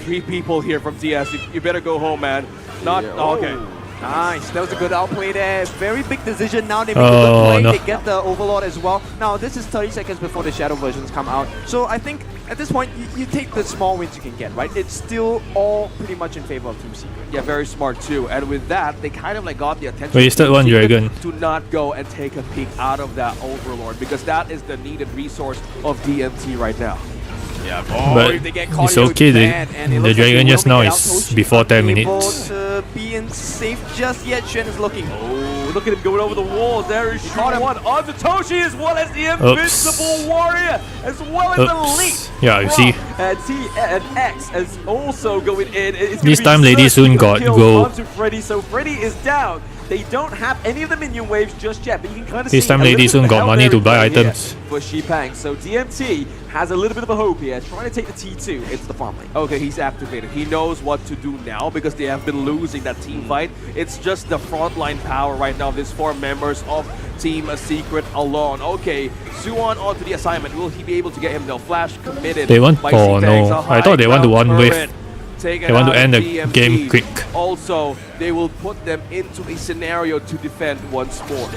people here from TS. You better go home, man. Not... Yeah. Oh, okay. Nice, that was a good outplay there. Very big decision now. They make a good play. No. They get the Overlord as well. Now, this is 30 seconds before the Shadow versions come out. So I think at this point, you take the small wins you can get, right? It's still all pretty much in favor of Team Secret. Yeah, very smart too. And with that, they kind of like got the attention Wasted one dragon. to not go and take a peek out of that Overlord because that is the needed resource of DMT right now. Yeah, but it's okay. The dragon just now is before 10 minutes. Being safe just yet. Shen is looking. Oh, look at him going over the wall. There is Shuan onto Toshi as well as the Invincible Warrior, as well as the Leap. Yeah, you see. T and X is also going in. This time Lady Soon got go. Onto Freddy, so Freddy is down. They don't have any of the minion waves just yet, but you can kind of see This time Lady Soon got money to buy items. For Chipangs, so DMT has a little bit of a hope here, trying to take the T2 into the farm lane. Okay, he's activated. He knows what to do now because they have been losing that team fight. It's just the frontline power right now. These 4 members of Team Secret alone. Okay, Suwon onto the assignment. Will he be able to get him? They'll flash committed. They want. by Oh Chipangs. no! I thought they want to one wave. They want to end the game quick. Also, they will put them into a scenario to defend once more.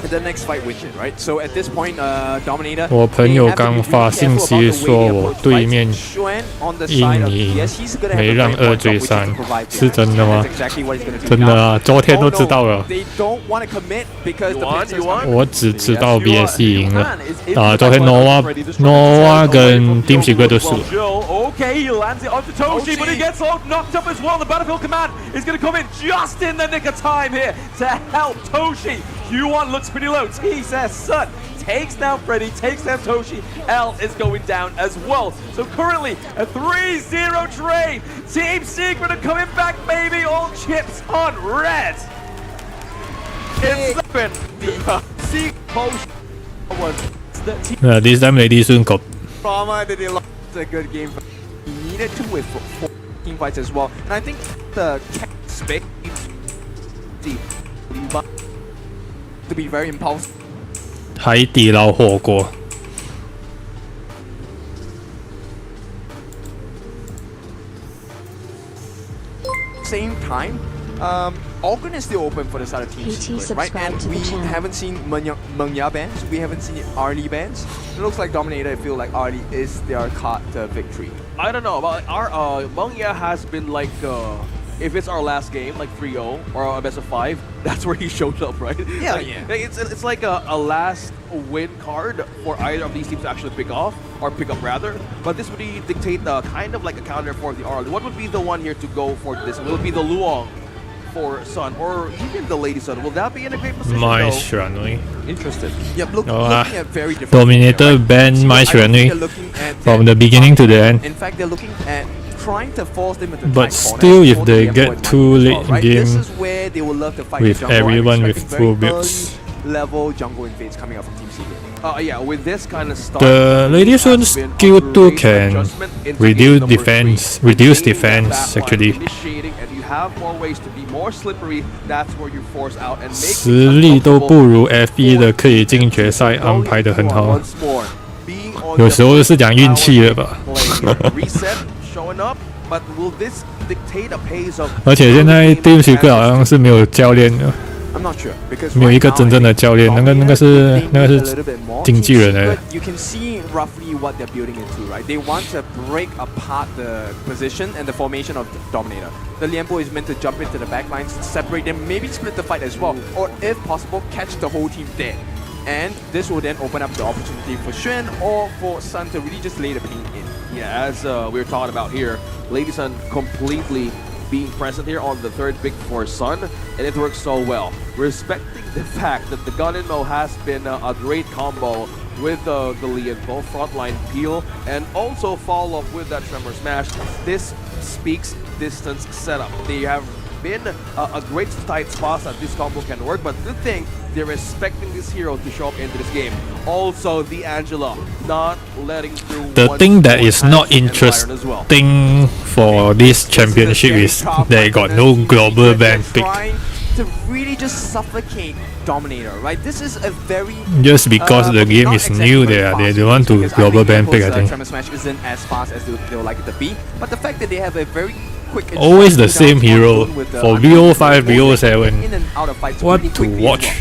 The next fight wins it, right? So at this point, Dominator. 我朋友刚发信息说我对面印尼没让2追3，是真的吗？真的啊，昨天都知道了。我只知道 BSC 赢了啊，昨天 Nova 跟 Team Secret 都输了。Okay, he lands it onto Toshi, but he gets knocked up as well. The Battlefield Command is going to come in just in the nick of time here to help Toshi. Q1 looks pretty low. T says Sun takes down Freddy, takes down Toshi. L is going down as well. So currently a 3-0 trade. Team Secret are coming back, baby. All chips on red. It's This time Lady Soon got. They lost a good game. He needed to win for 4 team fights as well. And I think the space to be very impulsive. 海底捞火锅。Same time, Organ is still open for the side of Team Secret, right? And we haven't seen Mengya bans, we haven't seen Arlie bans. It looks like Dominator, I feel like Arlie is their card to victory. I don't know, but our Mengya has been like, if it's our last game, like 3-0 or a best of 5, that's where he showed up, right? Yeah, like, yeah. It's like a last win card for either of these teams to actually pick off, or pick up rather. But this would dictate kind of like a counter for the Arlie. What would be the one here to go for this? Will it be the Luong for Sun, or even the Lady Sun? Will that be in a great position? My Shuanui. Interested. Yep, looking at very different. Dominator banned my Shuanui from the beginning to the end. In fact, they're looking at trying to force them into But still, if they get too late in game this is where they will love to fight with the jungle. everyone with Very full builds. level jungle invades coming out from Team Secret. Yeah, with this kind of start, The Lady Soon skill 2 can reduce defense actually. And you have more ways to be more slippery. That's where you force out and make 实力都不如 F1 的可以进决赛安排的很好。 Once more, being on 有时候是讲运气的吧。 reset showing up, but will this dictate a pace of 而且现在 Team Secret 好像是没有教练的， I'm not sure because 没有一个真正的教练，那个是经纪人来的。 You can see roughly what they're building into, right? They want to break apart the position and the formation of the Dominator. The Lianbo is meant to jump into the back lines, separate them, maybe split the fight as well, or if possible, catch the whole team dead. And this will then open up the opportunity for Xuan or for Sun to really just lay the paint in. Yeah, as we were talking about here, Lady Sun completely being present here on the third pick for Sun, and it works so well. Respecting the fact that the Gun Inmo has been a great combo with the Lian, both frontline peel and also follow up with that Tremor Smash. This speaks distance setup. They have been a great tight spot that this combo can work, but good thing they're respecting this hero to show up into this game. Also, the Angela not letting through. The thing that is not interesting for this championship is they got no global ban pick. To really just suffocate Dominator, right? This is a very Just because the game is new, they don't want to global ban pick. I think Tremor Smash isn't as fast as they would like it to be, but the fact that they have a very quick always the same hero for BO5, BO7. in and out of fights What really to quickly as watch? well.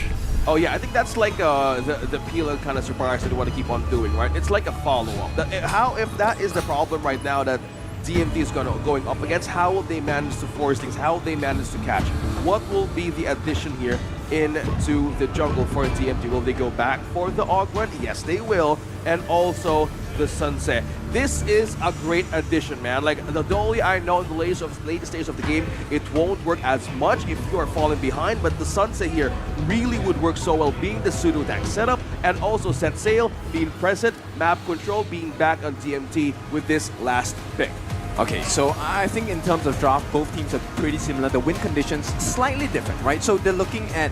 Oh yeah, I think that's like the peel and kind of surprise that they want to keep on doing, right? It's like a follow-up. How if that is the problem right now that DMT is going up against, how will they manage to force things? How will they manage to catch? What will be the addition here into the jungle for DMT? Will they go back for the Augment? Yes, they will. And also the Sunset. This is a great addition, man. Like, the only I know in the latest stage of the game, it won't work as much if you are falling behind, but the Sunset here really would work so well, being the pseudo tank setup and also set sail, being present, map control, being back on DMT with this last pick. Okay, so I think in terms of draft, both teams are pretty similar. The win conditions slightly different, right? So they're looking at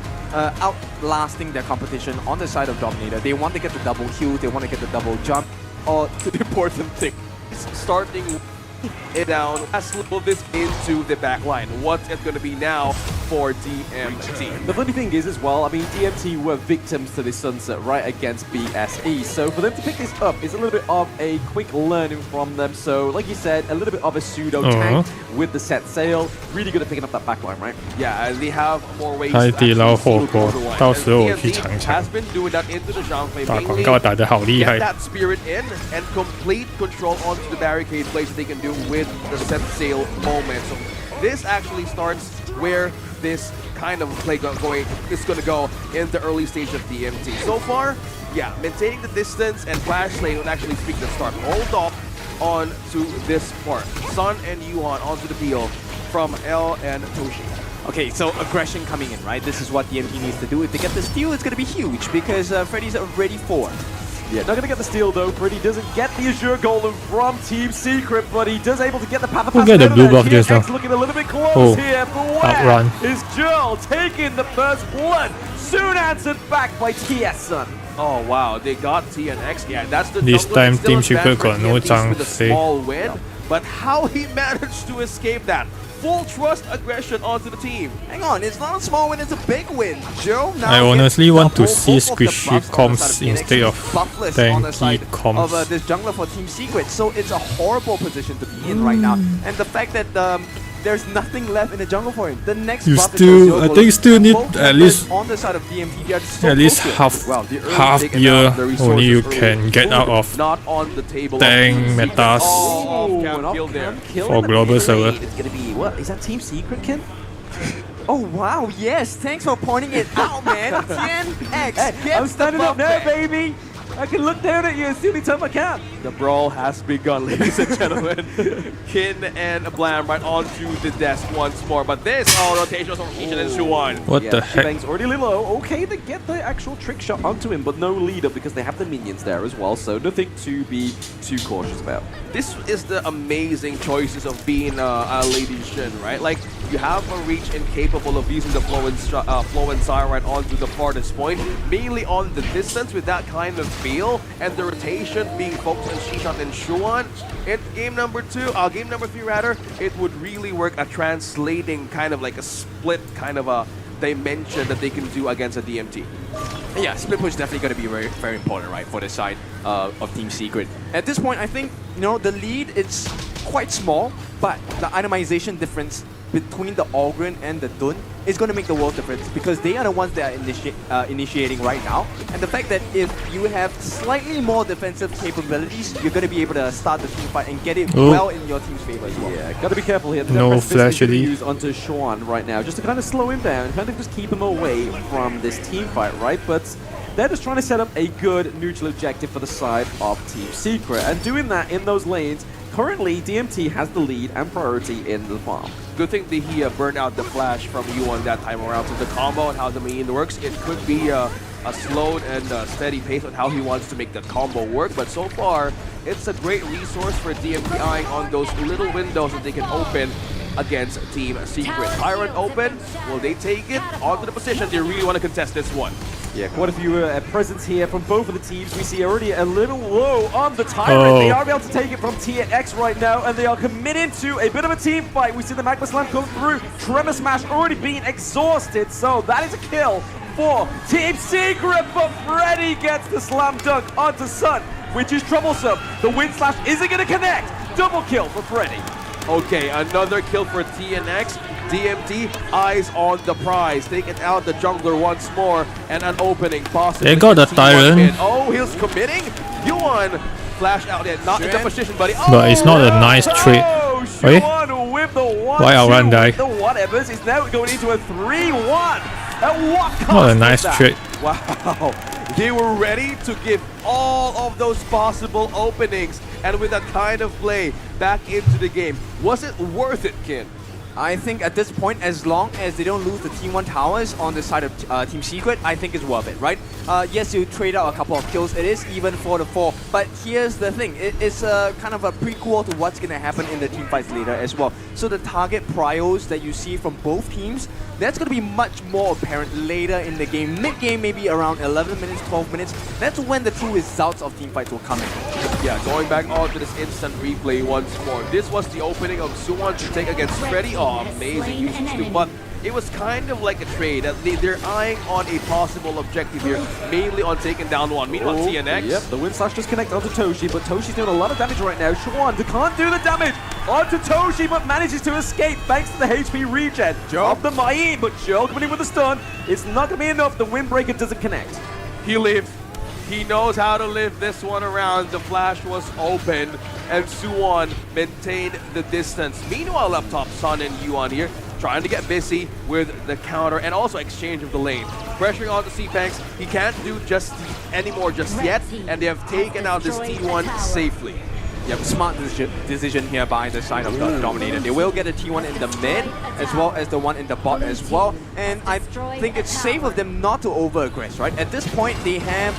outlasting their competition on the side of Dominator. They want to get the double heal, they want to get the double jump. Or the important thing is starting it down. Let's pull this into the back line. What's it going to be now for DMT? The funny thing is as well, I mean, DMT were victims to this Sunset right against BSE. So for them to pick this up is a little bit of a quick learning from them. So like you said, a little bit of a pseudo tank with the set sail. Really good at picking up that backline, right? Yeah, and they have more ways 海 to 底捞 actually 火 sneak 锅 over one. 到时候我 And 去 DMT 尝一尝 has been doing that into the jungle, 打广 mainly 告打得好厉 get 害。 that spirit in and complete control onto the barricade plays that they can do with the set sail moment. So this actually starts where this kind of play is going to go in the early stage of DMT. So far, yeah, maintaining the distance and flash lane would actually speak the start. Hold off on to this part. Sun and Yuhan onto the peel from L and Toshi. Okay, so aggression coming in, right? This is what DMT needs to do. If they get the steal, it's going to be huge because Freddy's already 4. Yeah, not gonna get the steal though. Pretty doesn't get the Azure Golem from Team Secret, but he does able to get the Papa Pass. Get the blue buff here. just now. X looking a little bit close Oh, here, but outrun. where is Joel taking the first blood? Soon answered back by TS Sun. Oh wow, they got T and X. Yeah, that's the This jungler time still Team advanced Secret for got no TMTs chance with a to say. small win, but how he managed to escape that. Full trust aggression onto the team. Hang on, it's not a small win, it's a big win. Joe now I honestly want to gets see both of the squishy buffs on the comms side of Phoenix instead of buffless on the side tanky comms. of this jungler for Team Secret. So it's a horrible position to be in right now. And the fact that there's nothing left in the jungle for him. The next You buff is still- Azure I Golem. think still need Both at members least- on the side of DMT, they are so At least close to it. half Well, the early half taking year out the resources only you early. can get out of Not on the table. tank of Team Secret. metas Oh, an off-cam kill there. off-cam kill for in the global mid server. lane. It's gonna be what? Is that Team Secret, Ken? Oh wow, yes, thanks for pointing it out, man. 10x. Hey, I'm standing up now, baby. I can look down at you and see me turn my cap. The brawl has begun, ladies and gentlemen. Kin and Blam right onto the desk once more, but this rotation into one. What Yeah, the heck? Shebang's already low. Okay, they get the actual trick shot onto him, but no lead up because they have the minions there as well, so nothing to be too cautious about. This is the amazing choices of being a Lady Shin, right? Like, you have a reach incapable of using the flow and Sire right onto the farthest point, mainly on the distance with that kind of feel, and the rotation being focused on Shishan and Shuan. In game number 3 rather, it would really work at translating kind of like a split kind of a dimension that they can do against a DMT. Yeah, split push is definitely going to be very, very important, right, for the side of Team Secret. At this point, I think, you know, the lead is quite small, but the itemization difference between the Ogren and the Dun is going to make the world difference because they are the ones that are initiating right now. And the fact that if you have slightly more defensive capabilities, you're going to be able to start the team fight and get it well in your team's favor as well. Yeah, got to be careful here. The No flash is used onto Xuan right now just to kind of slow him down, kind of just keep him away from this team fight, right? But they're just trying to set up a good neutral objective for the side of Team Secret. And doing that in those lanes, currently DMT has the lead and priority in the farm. Good thing that he burned out the flash from Yuan that time around. So the combo and how the main works, it could be a slowed and steady pace on how he wants to make that combo work. But so far, it's a great resource for DMT eyeing on those little windows that they can open against Team Secret. Tyrant open, will they take it? Onto the position, they really want to contest this one. Yeah, quite a few presence here from both of the teams. We see already a little low on the Tyrant. They are able to take it from TNX right now, and they are committed to a bit of a team fight. We see the Magma Slam come through. Tremor Smash already being exhausted, so that is a kill for Team Secret, but Freddy gets the slam dunk onto Sun, which is troublesome. The Wind Slash isn't going to connect. Double kill for Freddy. Okay, another kill for TNX. DMT, eyes on the prize. Taking out the jungler once more, and an opening possibly. They got the T1 Tyrant. mid. Oh, he's committing. Yuan flash out there, not in the position, buddy. Oh, But it's not a nice trade. Wait, With the why our run die? The whatevers is now going into a 3-1. At what cost? Not a nice was that? trade. wow. They were ready to give all of those possible openings, and with that kind of play back into the game, was it worth it, Kin? I think at this point, as long as they don't lose the T1 towers on the side of Team Secret, I think it's worth it, right? Yes, you trade out a couple of kills. It is even 4-4. But here's the thing. It's kind of a prequel to what's going to happen in the team fights later as well. So the target prios that you see from both teams, that's going to be much more apparent later in the game. Mid-game, maybe around 11 minutes, 12 minutes. That's when the true results of team fights will come in. Yeah, going back on to this instant replay once more. This was the opening of Suwon to take against Freddy. Oh, amazing usage too. But it was kind of like a trade. They're eyeing on a possible objective here, mainly on taking down one. Meanwhile, TNX. Yep, the Wind Slash just connect onto Toshi, but Toshi's doing a lot of damage right now. Xuan can't do the damage onto Toshi, but manages to escape thanks to the HP regen of the Mai. But Joel coming in with a stun. It's not going to be enough. The Windbreaker doesn't connect. He lived. He knows how to live this one around. The flash was open, and Suwon maintained the distance. Meanwhile, up top, Sun and Yuan here, trying to get busy with the counter and also exchange of the lane. Pressuring on the C-Banks. He can't do just anymore just yet, and they have taken out this T1 safely. Yep, smart decision here by the side of the Dominator. They will get a T1 in the mid, as well as the one in the bot as well. And I think it's safe of them not to over-aggress, right? At this point, they have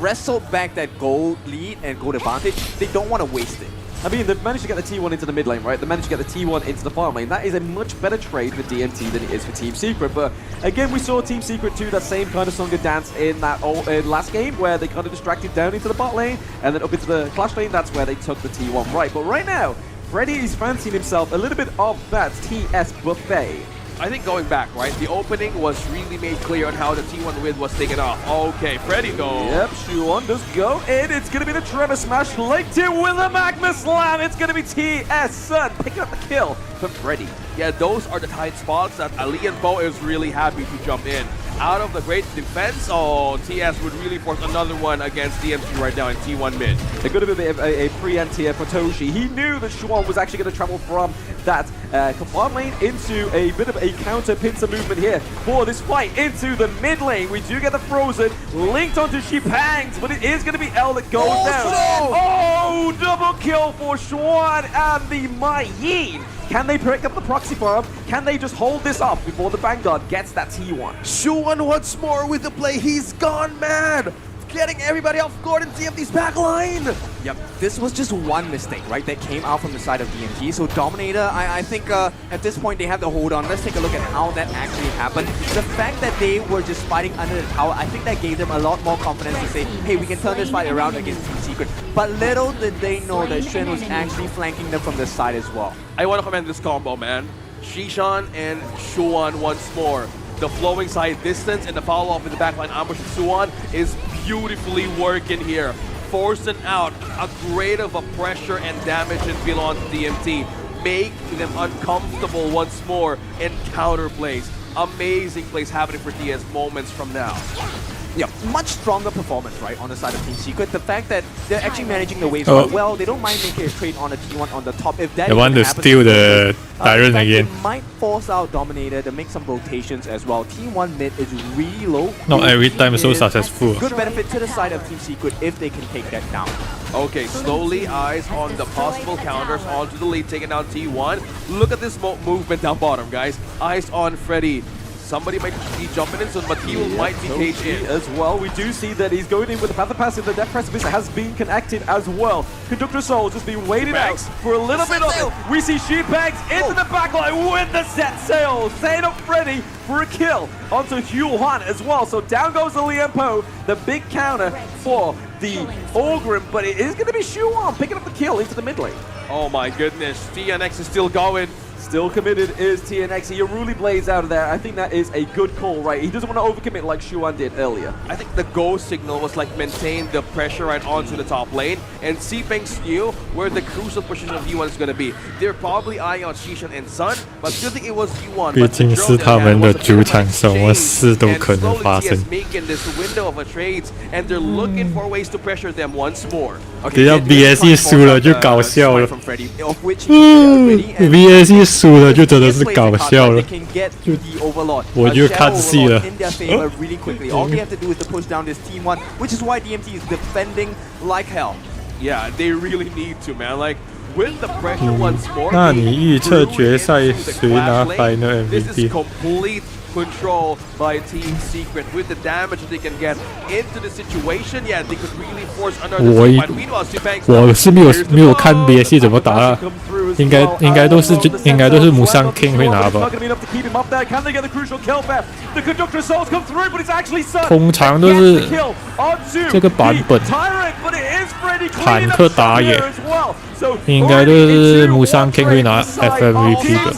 wrestled back that gold lead and gold advantage. They don't want to waste it. I mean, they've managed to get the T1 into the mid lane, right? They managed to get the T1 into the farm lane. That is a much better trade for DMT than it is for Team Secret. But again, we saw Team Secret do that same kind of Songa dance in that last game, where they kind of distracted down into the bot lane and then up into the Clash lane. That's where they took the T1 right. But right now, Freddy is fancying himself a little bit of that TS buffet. I think going back, right, the opening was really made clear on how the T1 win was taken off. Okay, Freddy goes. Yep, Xuan does go in. It's going to be the Tremor Smash linked in with a Magma Slam. It's going to be TS Sun picking up the kill for Freddy. Yeah, those are the tight spots that Ali and Bo is really happy to jump in. Out of the great defense, oh, TS would really force another one against DMT right now in T1 mid. They're going to be a preempt here for Toshi. He knew that Xuan was actually going to travel from that farm lane into a bit of a counter pincer movement here for this fight into the mid lane. We do get the Frozen linked onto Shipangs, but it is going to be L that goes down. Oh, double kill for Xuan and the Mai Yin. Can they pick up the proxy farm? Can they just hold this up before the Vanguard gets that T1? Xuan once more with the play. He's gone mad. Getting everybody off guard in DMT's back line. Yep, this was just one mistake, right, that came out from the side of DMT. So Dominator, I think at this point they have to hold on. Let's take a look at how that actually happened. The fact that they were just fighting under the tower, I think that gave them a lot more confidence to say, hey, we can turn this fight around against Team Secret. But little did they know that Shen was actually flanking them from the side as well. I want to commend this combo, man. Shishan and Xuan once more. The flowing side distance and the follow-up in the backline ambush of Suwon is beautifully working here. Forcing out a great of a pressure and damage and feel on DMT. Make them uncomfortable once more in counter plays. Amazing plays happening for DS moments from now. Yeah, much stronger performance, right, on the side of Team Secret. The fact that they're actually managing the waves quite well. They don't mind making a trade on a T1 on the top. If that They want to steal the Tyrant again. They might force out Dominator to make some rotations as well. T1 mid is really low. Not every time so Is successful. Good benefit to the side of Team Secret if they can take that down. Okay, slowly eyes on the possible counters onto the lead, taking down T1. Look at this movement down bottom, guys. Eyes on Freddy. Somebody might be jumping in soon, but he might be caged in. As well, we do see that he's going in with the Panther Passive. The Death Precipice has been connected as well. Conductor Soul just been waiting out for a little bit of it. We see Sheepbanks into the backline with the set sail, setting up Freddy for a kill onto Huan as well. So down goes the Liempo, the big counter for the Orgrim, but it is going to be Shuan picking up the kill into the mid lane. Oh my goodness, TNX is still going. Still committed is TNX. He really blades out of there. I think that is a good call, right? He doesn't want to overcommit like Shuan did earlier. I think the go signal was like maintain the pressure right onto the top lane, and Seabanks knew where the crucial position of Yuan is going to be. They're probably eyeing on Shishan and Sun, but still think it was Yuan. 毕竟是他们的主场，什么事都可能发生。 making this window of a trades, and they're looking for ways to pressure them once more. 只要 BSE 输了就搞笑了。BSE 输了就真的是搞笑了。我就看戏了。All they have to do is to push down this Team 1, which is why DMT is defending like hell. Yeah, they really need to, man. Like with the pressure once more. 那你预测决赛谁拿 Final This is MVP？ complete control by Team Secret with the damage that they can get into the situation. Yeah, they could really force another team fight. Meanwhile, Seabanks 我是没有看 BSE 怎么打啊，应该都是木上 King 会拿吧。通常都是这个版本坦克打野，应该都是木上 King 会拿 FMVP 的。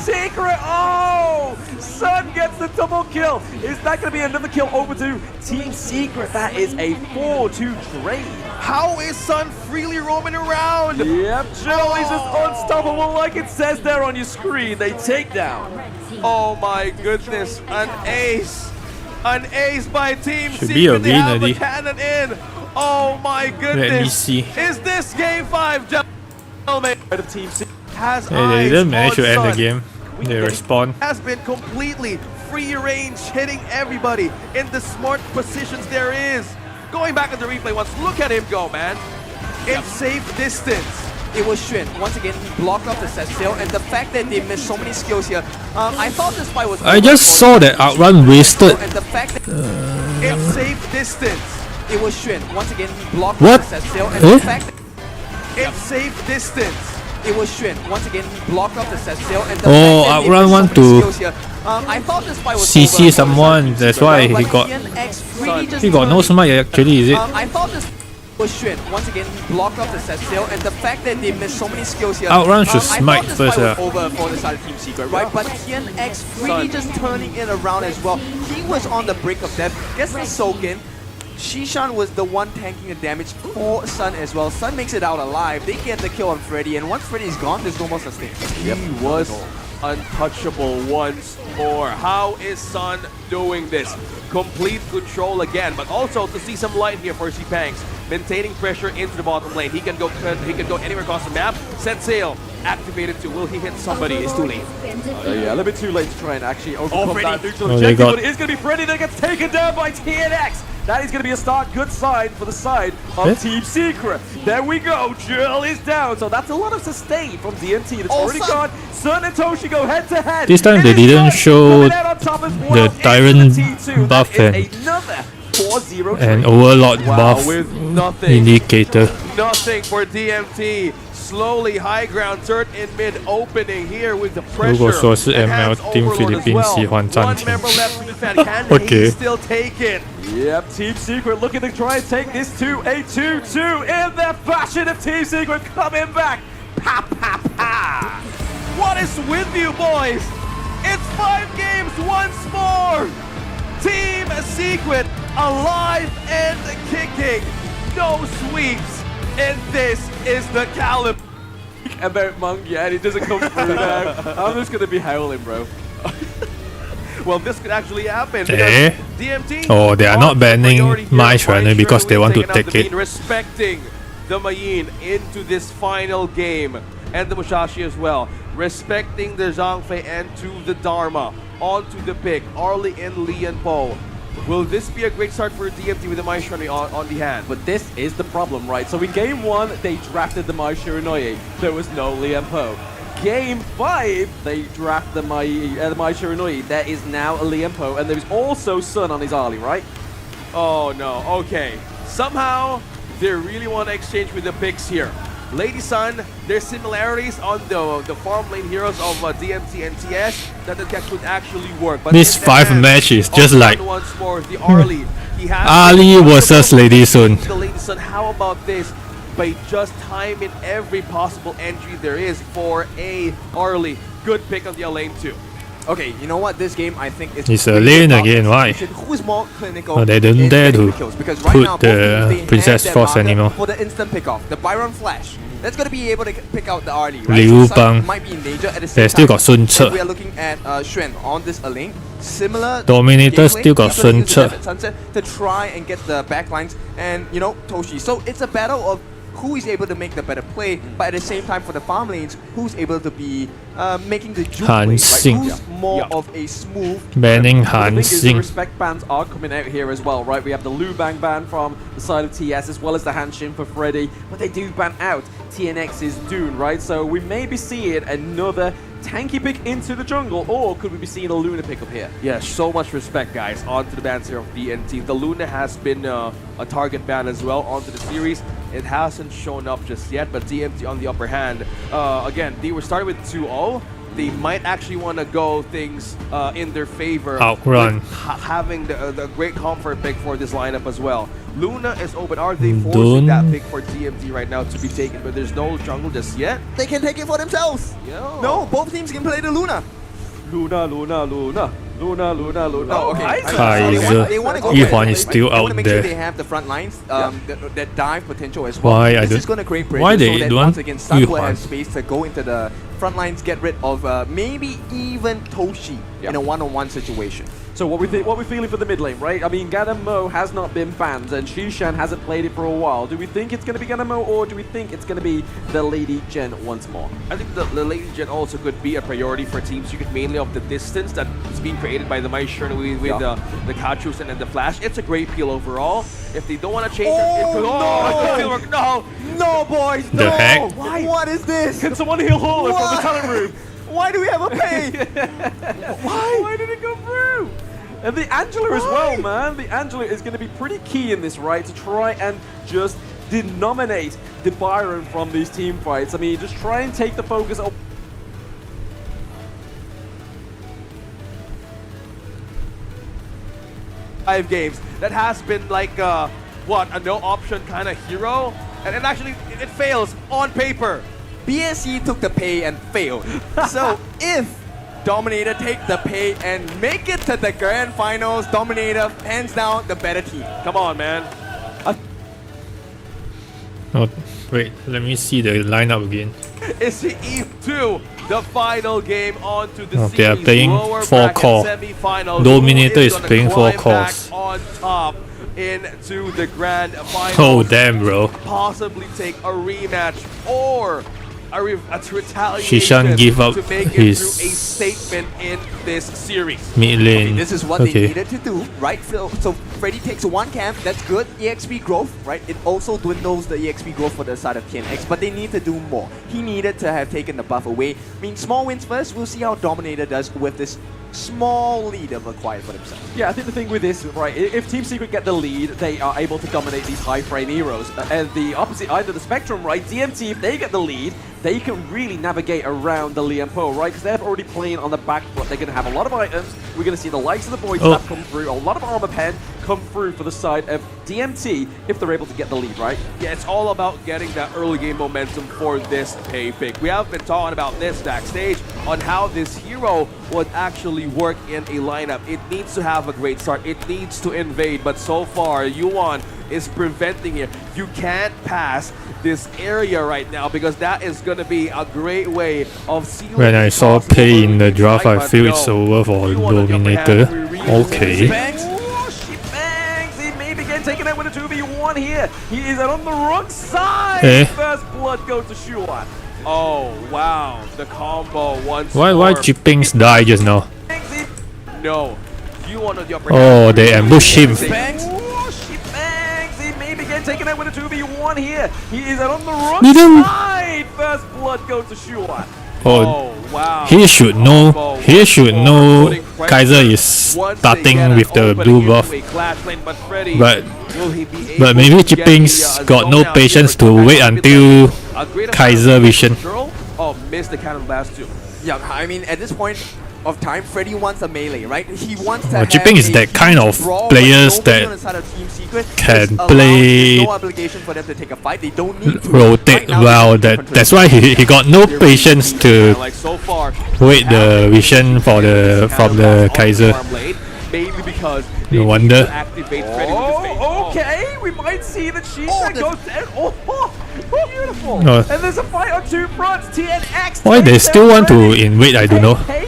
Sun gets the double kill. Is that going to be another kill over to Team Secret? That is a 4-2 trade. How is Sun freely roaming around? Yep, Joe is just unstoppable like it says there on your screen. They take down. Oh my goodness, an ace. An ace by Team Should be a Secret. They have win, a cannon in. Oh my goodness. Let me see. Is this game 5, gentlemen? Team Secret has They didn't manage to end the Sun. game. They respawn. Has been completely free range, hitting everybody in the smart positions there is. Going back at the replay once, look at him go, man. In safe distance. It was Xuan. Once again, he blocked off the set sail, and the fact that they missed so many skills here, I thought this fight was. I just saw that outrun wasted. And the fact that In safe distance. it was Xuan. Once again, he blocked What? off the set sail, and the fact that In safe distance. it was Xuan. Once again, he blocked off the set sail, and the Oh, fact that they outrun missed so want many to skills here, I thought this fight was CC over for the someone, Team that's Secret, why right? he But got- TNX really just He got no turned- smite actually, is it? I thought this was Xuan. Once again, he blocked off the set sail, and the fact that they missed so many skills here. Outrun should I smite thought this first, fight was over for the side of Team Secret, right? But TNX really Sun. just turning it around as well. He was on the brink of death. Gets the soak in. Shishan was the one tanking the damage for Sun as well. Sun makes it out alive. They get the kill on Freddy, and once Freddy's gone, there's no more sustain. He was untouchable once more. How is Sun doing this? Complete control again, but also to see some light here for Seabanks. Maintaining pressure into the bottom lane. He can go anywhere across the map. Set sail. Activated too. Will he hit somebody? It's too late. Yeah, a little bit too late to try and actually overcome Freddy. that neutral Oh, they objective, got- but it is going to be Freddy that gets taken down by TNX. That is going to be a start. Good sign for the side of Team Secret. There we go. Jill is down. So that's a lot of sustain from DMT. That's already gone. Sun and Toshi go head to head. This time It they is didn't Sun show coming out on top as well the into Tyrant T2. buff That and- is another 4-0 And trade. Overlord Wow, buff with nothing. indicator. Nothing for DMT. Slowly high ground turret in mid opening here with the pressure. 如果说是 ML Enhanced Team Overlord as Philippines well. 喜欢暂 One 停。 member left to defend. Can Okay. he still take it? Yep, Team Secret looking to try and take this to a 2-2 in their fashion of Team Secret coming back. Pa, pa, pa. What is with you boys? It's 5 games once more. Team Secret alive and kicking. No sweeps. And this is the caliber. About Monkey, and it doesn't come through now. I'm just gonna be howling, bro. Well, this could actually happen. Eh? DMT. Oh, they are not banning my Shriner because they want to taking out take the it. Bean, respecting the Mayin into this final game, and the Musashi as well. Respecting the Zhangfei and to the Dharma. Onto the pick, Arlie and Lian Po. Will this be a great start for DMT with the Mai Shiranui on the hand? But this is the problem, right? So in game 1, they drafted the Mai Shiranui. There was no Lian Po. Game 5, they draft the Mai Shiranui. There is now a Lian Po, and there's also Sun on his Ali, right? Oh no, okay. Somehow, they really want to exchange with the picks here. Lady Sun, there's similarities on the farm lane heroes of DMT and TS that could actually work. But This 5 match is just like once more, the Arlie. He has Ali versus Lady Sun. The Lady Sun, how about this? By just timing every possible entry there is for a Arlie. Good pick on the lane too. Okay, you know what? This game, I think, is It's a really lane about again, why? execution. Who is more clinical? Oh, they don't in dare getting to the kills? Because right put now, both the teams, they Princess have their Force marker anymore. for the instant pick off, the Byron Flash. That's gonna be able to pick out the Arlie, right? Liu So Sun Bang. might be in danger at the same They still time. got Sun Ce. We are looking at Xuan on this lane. Similar Dominator gameplay, still got he's gonna Sun use the Ce. Rapid Sunset to try and get the backlines and, you know, Toshi. So it's a battle of who is able to make the better play, but at the same time for the farm lanes, who's able to be making the juke Han plays, Xing. right? Who's more of a smooth Banning The Han thing is, the Xing. respect bans are coming out here as well, right? We have the Lu Bang ban from the side of TS, as well as the Hanshin for Freddy, but they do ban out TNX's Dune, right? So we may be seeing another tanky pick into the jungle, or could we be seeing a Luna pick up here? Yeah, so much respect, guys, onto the bans here of DNT. The Luna has been a target ban as well onto the series. It hasn't shown up just yet, but DMT on the upper hand. Again, they were started with 2-0. They might actually want to go things in their favor. Outrun. with having the great comfort pick for this lineup as well. Luna is open. Are they Dun. forcing that pick for DMT right now to be taken? But there's no jungle just yet. they can take it for themselves. Yeah. No, both teams can play the Luna. Luna, Luna, Luna. Luna, Luna, Luna. Oh, okay. Kaiser. They want to go Yihuan is still they want to out make sure there. they have the front lines, that dive potential as well. Why I This don't- is going to create pressure why they so that don't once again Sun will Yihuan? have space to go into the front lines, get rid of maybe even Toshi in a one-on-one situation. So what we're feeling for the mid lane, right? I mean, Ganamo has not been banned, and Shishan hasn't played it for a while. Do we think it's going to be Ganamo, or do we think it's going to be the Lady Gen once more? I think the Lady Gen also could be a priority for teams. You could mainly of the distance that is being created by the Mai Shiranui with the Kachus and then the Flash. It's a great peel overall. If they don't want to change it, no! No, boys, The no! heck? Why? What is this? Can someone heal Haaland from the What? talent room? Why do we have a pay? Why did it go through? And the Angela as well, man. The Angela is going to be pretty key in this, right? To try and just denominate the Byron from these team fights. I mean, just try and take the focus off. 5 games. That has been like a no option kind of hero. And actually, it fails on paper. BSC took the pay and failed. So if Dominator take the pay and make it to the grand finals, Dominator hands down the better team. Come on, man. Oh, wait, let me see the lineup again. It's the Eve 2, the final game onto the Oh, series. they are playing Lower 4 bracket core. semifinals. Dominator Who is gonna playing 4 climb back cores. on top into the grand finals. Oh, damn, bro. Possibly take a rematch or a retaliation Shishan give up to make his it through a statement in this series. Mid lane. This is what okay. they needed to do, right? So Freddy takes 1 camp, that's good. EXP growth, right? It also dwindles the EXP growth for the side of TNX, but they need to do more. He needed to have taken the buff away. I mean, small wins first. We'll see how Dominator does with this small lead they've acquired for themselves. Yeah, I think the thing with this, right, if Team Secret get the lead, they are able to dominate these high frame heroes. And the opposite either the spectrum, right, DMT, if they get the lead, they can really navigate around the Lian Po, right? Because they're already playing on the back foot. They're going to have a lot of items. We're going to see the likes of the Void Snap come through, a lot of armor pen. come through for the side of DMT if they're able to get the lead, right? Yeah, it's all about getting that early game momentum for this pay pick. We have been talking about this backstage on how this hero would actually work in a lineup. It needs to have a great start. It needs to invade, but so far, Yuan is preventing it. You can't pass this area right now because that is going to be a great way of sealing. When I saw Pay in the draft, I feel it's over for Dominator. Okay. Oh, she bangs! He may be getting taken out with a 2v1 here. He is on the wrong side. Eh? First blood goes to Shuan. Oh, wow. The combo once Why more. Jippings die just now? No. Yuan on the upper Oh, they ambush him. Bangs! Oh, she bangs! He may be getting taken out with a 2v1 here. He is on the wrong Didn't- side. First blood goes to Shuan. Oh, wow. he should know. He should know. Kaiser is starting with the blue buff, but maybe Jippings got no patience to wait until Kaiser vision. Oh, missed the cannon blast too. Yeah, I mean, at this point of time, Freddy wants a melee, right? He wants to have Jipping is a that kind of brawl, players but nobody that on the side of Team Secret can is allowed- play- there's no obligation for them to take a fight. They don't need to. rotate Right now, well. they That's why he got no patience to Like so far, wait the vision for the from the Kaiser. Maybe because No they wonder. need to activate Freddy with his face. Oh, okay. We might see that Shisha Oh, goes down. Oh, beautiful. No. And there's a fight on two fronts. TNX. Why they takes still down want to Freddy. invade? I don't know. Hey,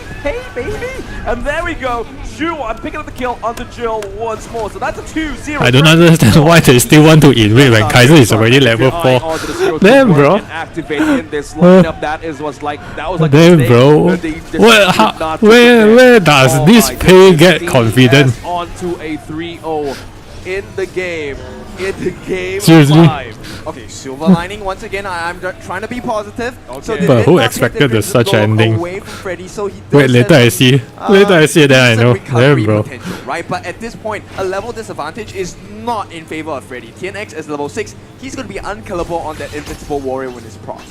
baby. And there we go. Shuan picking up the kill onto Jill once more. So that's a 2-0. I don't understand why they still want to invade when Kaiser is already level 4. Damn, bro. Activating this lineup, that was like a Damn, mistake. bro. They just Where, did how, not where, prepare. where does Oh this my Pay goodness, get CS confident? onto a 3-0 in the game. Seriously? 5. Okay, silver lining once again. I'm trying to be positive. So Okay. they But did who not expected take their the such goal ending? away from Freddy, so he Wait, does later have, I see. Later I see, then I decent know. recovery Damn, bro. potential, right? But at this point, a level disadvantage is not in favor of Freddy. TNX is level 6. He's going to be unkillable on that invincible warrior when it's proc.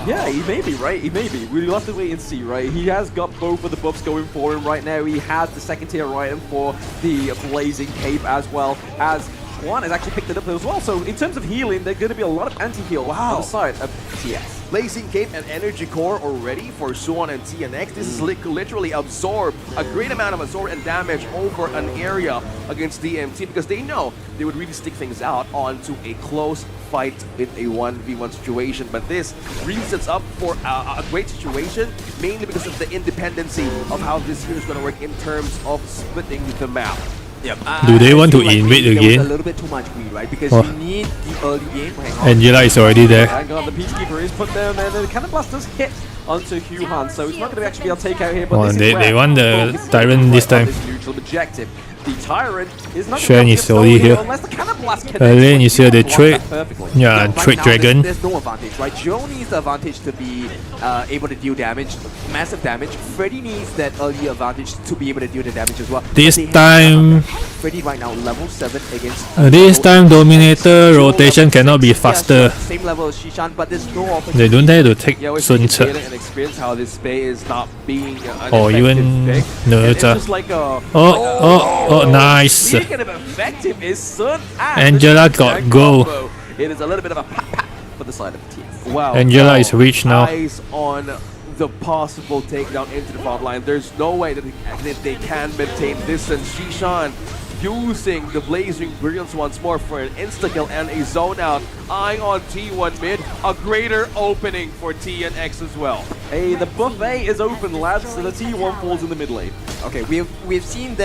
Yeah, he may be, right? He may be. We'll have to wait and see, right? He has got both of the buffs going for him right now. He has the second tier item for the Blazing Cape as well as Juan has actually picked it up as well. So in terms of healing, there's going to be a lot of anti-heal on the side of TS. Blazing Cape and Energy Core already for Suwon and TNX. This is literally absorb a great amount of absorb and damage over an area against DMT because they know they would really stick things out onto a close fight in a 1v1 situation. But this really sets up for a great situation, mainly because of the independency of how this here is going to work in terms of splitting the map. Yep. Do they want to feel like invade there was again? a little bit too much greed, right? Because Oh. you need the early game. Hang on. Angela is already there. Hang on, the Peacekeeper is put down there. The Cannon Blast does hit onto Huhan, so it's not going to actually be able to take out here. But Oh, this is they where want the focus is Tyrant this on time. this neutral objective. The Tyrant is not Shen going to is already here. unless the Cannon Blast connects. Lane is here, they Block trade. that perfectly. Yeah, Right Trade now, Dragon. There's no advantage, right? Joe needs the advantage to be able to deal damage, massive damage. Freddy needs that early advantage to be able to deal the damage as well. This But they have time- Freddy right now level 7 against. This time Dominator Joe rotation level cannot be 6. Yeah, faster. sure, same level as Shishan, but there's no opportunity. They don't dare to take Yeah, we Sun see Ce. and experience how this Bay is not being an Or effective even pick. no, And it's a- just like a Oh, nice. Speaking of effective, is Sun and Angela the got Tencent goal. combo. It is a little bit of a pat for the side of the TS. wow. Angela is rich now. Eyes on the possible takedown into the front line. There's no way that they can maintain this, and Shishan using the Blazing Brilliance once more for an insta-kill and a zone out. Eyeing on T1 mid, a greater opening for TNX as well. Hey, the buffet is open, lads, so the T1 falls in the mid lane. Okay, we've seen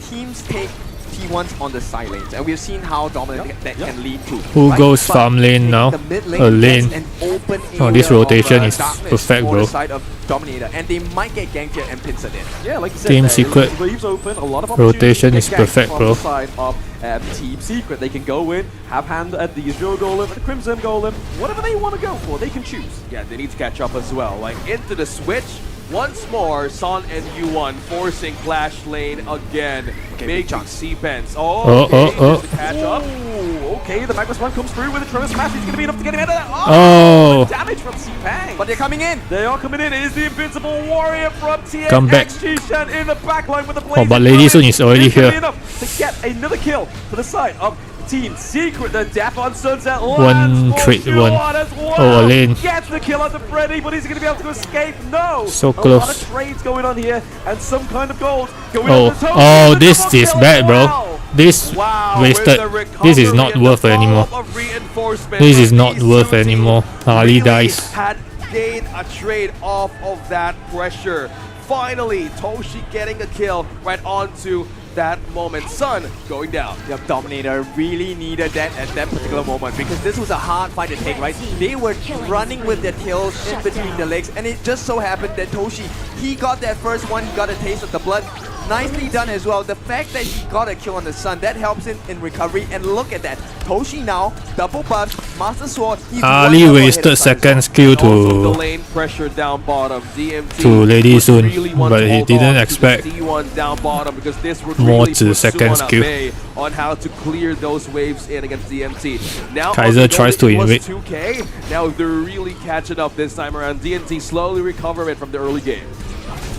teams take T1s on the side lanes, and we've seen how dominant that can lead to. Who right? goes But farm lane now? The mid A lane lane. gets an open Oh, this area rotation of, is darkness perfect, for bro. the side of Dominator, and they might get ganked here and pincered in. Yeah, like you said, Team there, Secret. it leaves open a lot of Rotation opportunities to is get ganked perfect, from bro. the side of Team Secret. They can go in, have hand at the Azure Golem, the Crimson Golem, whatever they want to go for, they can choose. Yeah, they need to catch up as well. Like into the switch. Once more, Son and U1 forcing Clash Lane again. Okay, Big big chance. C-Pens. Oh, Okay, oh. just to catch up. Ooh, okay, the Magnus one comes through with a Tremor Smash. It's going to be enough to get him out of that. Oh. Damage from C-Pang. But they're coming in. They are coming in. It is the Invincible Warrior from TNX. Come back. Shishan in the back line with the Oh, Blazing but Lady Sun is already It's gonna be here. enough to get another kill for the side of Team Secret. The death on Sunset One lands crit, for Shuan one. as well. Oh, Lane. Gets the kill onto Freddy, but is he going to be able to escape? No. So A lot close. of trades going on here, and some kind of gold going Oh, on the top. oh, The this double is kill. bad, bro. Wow. This Wow, wasted. with the This is recovery not and the worth it anymore. follow-up of reinforcement This is from not these worth two it anymore. teams Ali really dies. had gained a trade off of that pressure. Finally, Toshi getting a kill right onto that moment. Sun going down. Yep, Dominator really needed that at that particular moment because this was a hard fight to take, right? They were running with their tails in between the legs, and it just so happened that Toshi, he got that first one, he got a taste of the blood. Nicely done as well. The fact that he got a kill on the Sun, that helps him in recovery. And look at that. Toshi now, double buff, Master Sword. He's Ali one level ahead wasted of Sun. second skill Also the to lane pressure down bottom. DMT to Lady would Sun, really want but to he hold didn't on to expect the C1 down bottom because this would more really to put second Suwon at skill. bay on how to clear those waves in against DMT. Now Kaiser although tries to it was invade. 2K, now they're really catching up this time around. DMT slowly recovering from the early game.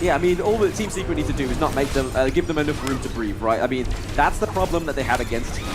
Yeah, I mean, all that Team Secret need to do is not make them, give them enough room to breathe, right? I mean, that's the problem that they had against Team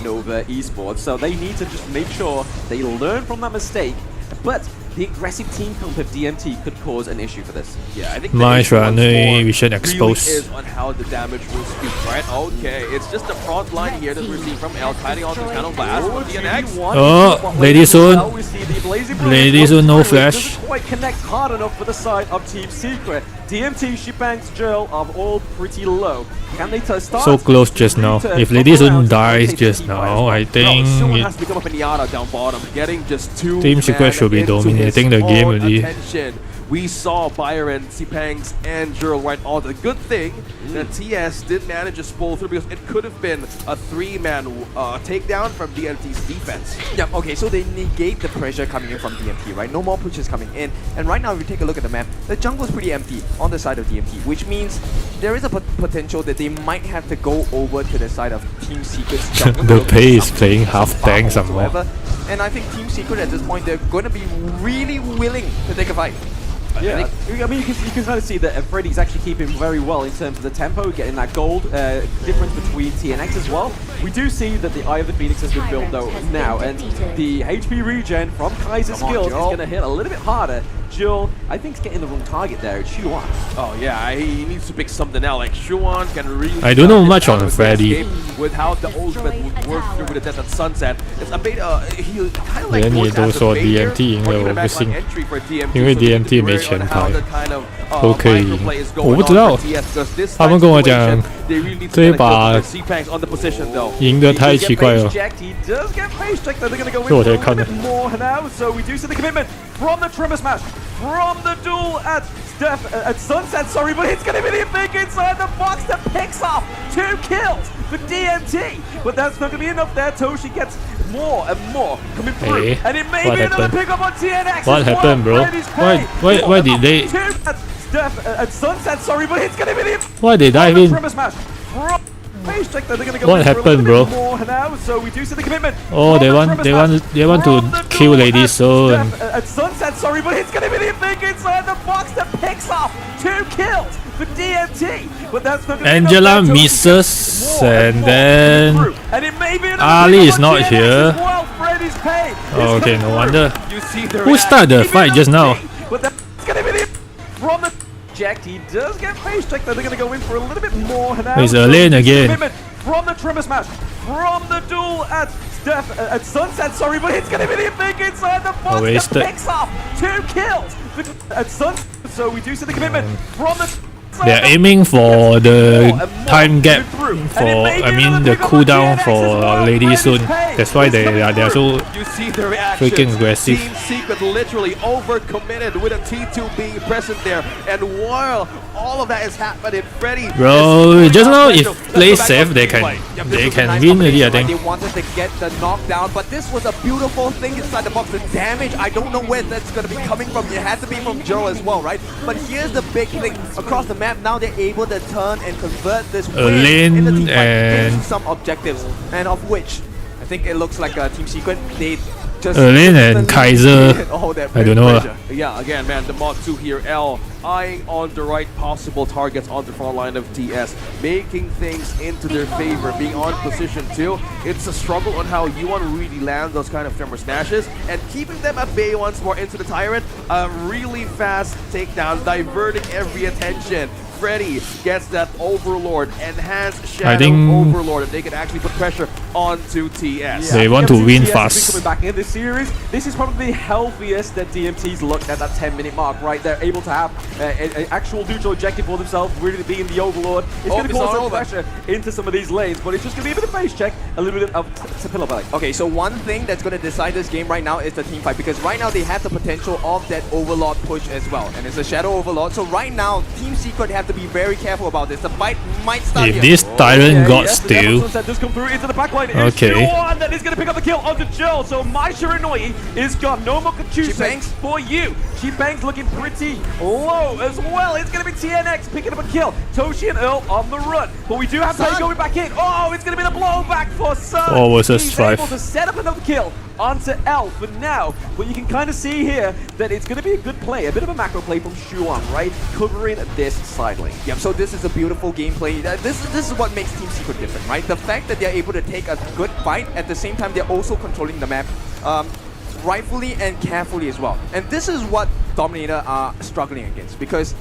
Nova Esports. So they need to just make sure they learn from that mistake. But the aggressive team comp of DMT could cause an issue for this. Yeah, I think Nice the run, score we should really expose. is on how the damage will speak, right? Okay, it's just the front line here that we're seeing from L hiding onto Channel Blast from DNX. Oh, Lady Sun. We see the Blazing Brilliance Lady Sun, no comes through. It flash. doesn't quite connect hard enough for the side of Team Secret. DMT, she banks Jill are all pretty low. Can they start? So close just now. to If come Lady Sun around dies and take just the team now, I No, think Suwon it, has become a pinata down bottom, getting just two Team Secret man should be into dominating his the game own already. attention. We saw Byron, Sipangs, and Jurl right on. The good thing that TS did manage to spoil through because it could have been a three-man takedown from DMT's defense. Yeah, okay, so they negate the pressure coming in from DMT, right? No more pushes coming in. And right now, if you take a look at the map, the jungle is pretty empty on the side of DMT, which means there is a potential that they might have to go over to the side of Team Secret's jungle. the Pei is playing half tank somehow. Whatsoever. And I think Team Secret at this point, they're going to be really willing to take a fight. Yeah, I mean, you can kind of see that Freddy's actually keeping very well in terms of the tempo, getting that gold difference between TNX as well. We do see that the Eye of the Phoenix has been built though now, and the HP regen from Kaiser's skills is going to hit a little bit harder. Jill, I think, is getting the wrong target there. It's Shuan. Oh yeah, he needs to pick something out. Like Shuan can really. I don't know start much this on out with Freddy. escape with how the ultimate would work through with the death at sunset. It's a bit he kind of like 连你 works 都 as a 说 failure DMT 赢 or 了， even 我 a 不 backline 信， entry for DMT. 因为 So we need to DMT be 没 wary 前 on 排 how the kind of 都可以赢 microplay is 我 going 不知道 on for TS because this 他们跟我 situation, 讲 they really need to 这一 get 把 the C-Pangs on the position though. 赢得太奇怪了。 He does get face checked. They're going to go in 这我 for 才 a 看 little 的 bit more now. So we do see the commitment from the Tremor Smash, from the duel at Sunset. Sorry, but it's going to be the big inside the box that picks off 2 kills for DMT. But that's not going to be enough there. Toshi gets more and more coming through, Hey, and it may what be another happened? pick up on TNX. What as well. happened, bro? Freddy's paid. Why did they- At Sunset, sorry, but it's going to be the Why they dive in? Tremor Smash from face check. They're going to go What in for a happened, little bro? bit more now. So we do see the commitment. Oh, from they the want Tremor they Smash. want they want From the to kill duel Lady at Sun. At Sunset, sorry, but it's going to be the big inside the box that picks off 2 kills for DMT. But that's not going to Angela be enough. misses, and then And it may be another Ali pick is up not on TNX here. as well. Freddy's pay Oh, is okay, coming no through. wonder. You see the Who started the Maybe fight just now? another T, but that's going to be the from the checked. He does get face checked. They're going to go in for a little bit more now. He's So alone it's again. commitment From the Tremor Smash, from the duel at Sunset, sorry, but it's going to be the big inside the box that wasted. picks off 2 kills at Sunset. So we do see the commitment from the. They're aiming for the time gap for the cooldown for Lady Sun. That's why they're so You see the reaction. freaking aggressive. Team Secret literally overcommitted with a T2 being present there. And while all of that is happening, Freddy... Bro, just now if Let's play go back safe on they gameplay. can This they was a can nice win already, I combination, right? think. They wanted to get the knockdown, but this was a beautiful thing inside the box. The damage, I don't know where that's going to be coming from. It had to be from Joe as well, right? But here's the big thing. Across the map, now they're able to turn and convert this win lane in the team fight and- into some objectives, and of which I think it looks like Team Secret, they Just Erlin and instantly Kaiser, hit all that I don't know. pressure. Yeah, again, man, the Mod 2 here, L, eyeing on the right possible targets on the front line of TS, making things into their favor, being on position too. It's a struggle on how you want to really land those kind of tremor smashes, and keeping them at bay once more into the Tyrant. A really fast takedown, diverting every attention. Freddy gets that Overlord, enhanced Shadow Overlord, and they can actually put pressure onto TS. They want to win TS fast. Coming back in this series, this is probably the healthiest that DMT's looked at that 10-minute mark, right? They're able to have an actual neutral objective for themselves, really being the Overlord. It's going to cause some pressure into some of these lanes, but it's just going to be a bit of face check, a little bit of pillow fight. Okay, so one thing that's going to decide this game right now is the team fight, because right now they have the potential of that Overlord push as well, and it's a Shadow Overlord. So right now, Team Secret have to be very careful about this. The fight might start If here. this Tyrant got The still, Sunset does come through into the backline. Okay. One that is going to pick up the kill onto Joel. So my Shiranui is gone. No more She bangs. Kachuse for you. She bangs looking pretty low as well. It's going to be TNX picking up a kill. Toshi and Earl on the run. But we do have Tay going back in. Oh, it's going to be the blowback for Sun. 4 versus He's 5. able to set up another kill onto L for now. But you can kind of see here that it's going to be a good play. A bit of a macro play from Shuan, right? Covering this side lane. Yep, so this is a beautiful gameplay. This is what makes Team Secret different, right? The fact that they're able to take a good fight, at the same time they're also controlling the map rightfully and carefully as well. And this is what Dominator are struggling against, because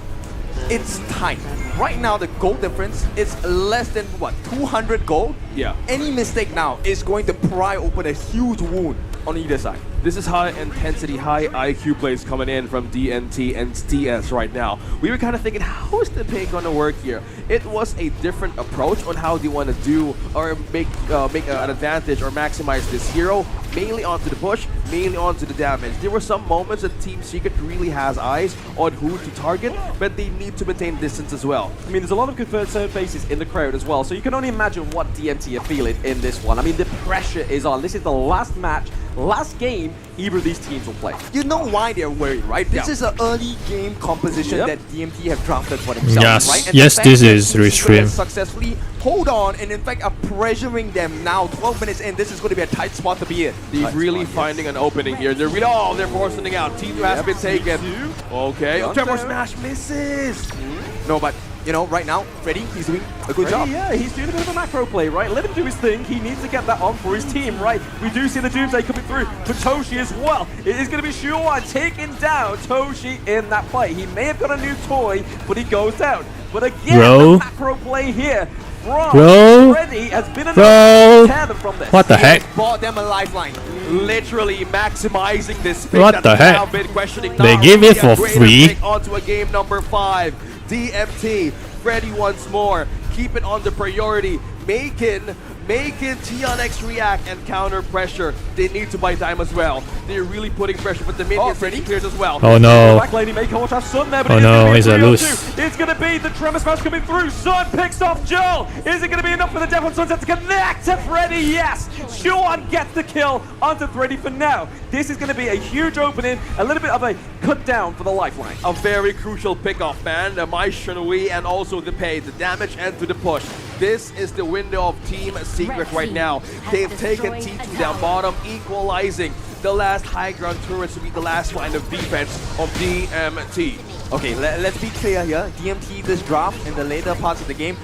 it's tight. Right now the gold difference is less than what, 200 gold? Yeah. Any mistake now is going to pry open a huge wound on either side. This is high intensity, high IQ plays coming in from DNT and TS right now. We were kind of thinking, how is the pick going to work here? It was a different approach on how they want to do or make an advantage or maximize this hero, mainly onto the push, mainly onto the damage. There were some moments that Team Secret really has eyes on who to target, but they need to maintain distance as well. I mean, there's a lot of confirmed faces in the crowd as well, so you can only imagine what DMT are feeling in this one. I mean, the pressure is on. This is the last match, last game either of these teams will play. You know why they're worried, right? This Yeah. is an early game composition Yep. that DMT have drafted for themselves, Yes. right? And Yes, the fact this that is Team Secret restream. has successfully hold on, and in fact are pressuring them now. 12 minutes in, this is going to be a tight spot to be in. They're really finding an opening here. They're really, they're forcing out. T2 has been taken. Okay, Trevor Smash misses. No, but you know, right now, Freddy, he's doing a good job. Yeah, he's doing a bit of a macro play, right? Let him do his thing. He needs to get that on for his team, right? We do see the Doomsday coming through for Toshi as well. It is going to be Shuan taking down Toshi in that fight. He may have got a new toy, but he goes down. But again, the macro play here from Freddy has been enough to tear them from this. What the heck? Bought them a lifeline. Literally maximizing this pick. What the heck? Now been questioning. They give it for free? Onto a game number 5. DMT, Freddy once more, keep it on the priority, making TNX react and counter pressure. They need to buy time as well. They're really putting pressure, but the minions Freddy clears as well. Oh no. Back lane, he may catch off Sun there, but Oh it is no, gonna be it's a 3-on-2. lose. It's going to be the Tremor Smash coming through. Sun picks off Joel. Is it going to be enough for the Death on Sunset to connect to Freddy? Yes. Shuan gets the kill onto Freddy for now. This is going to be a huge opening, a little bit of a cut down for the lifeline. A very crucial pickoff, man. My Shinui and also the pay, the damage and to the push. This is the window of Team Secret right now. They've taken T2 down bottom, equalizing the last high ground turrets to be the last line of defense of DMT. Okay, let's be clear here. DMT this draft in the later parts of the game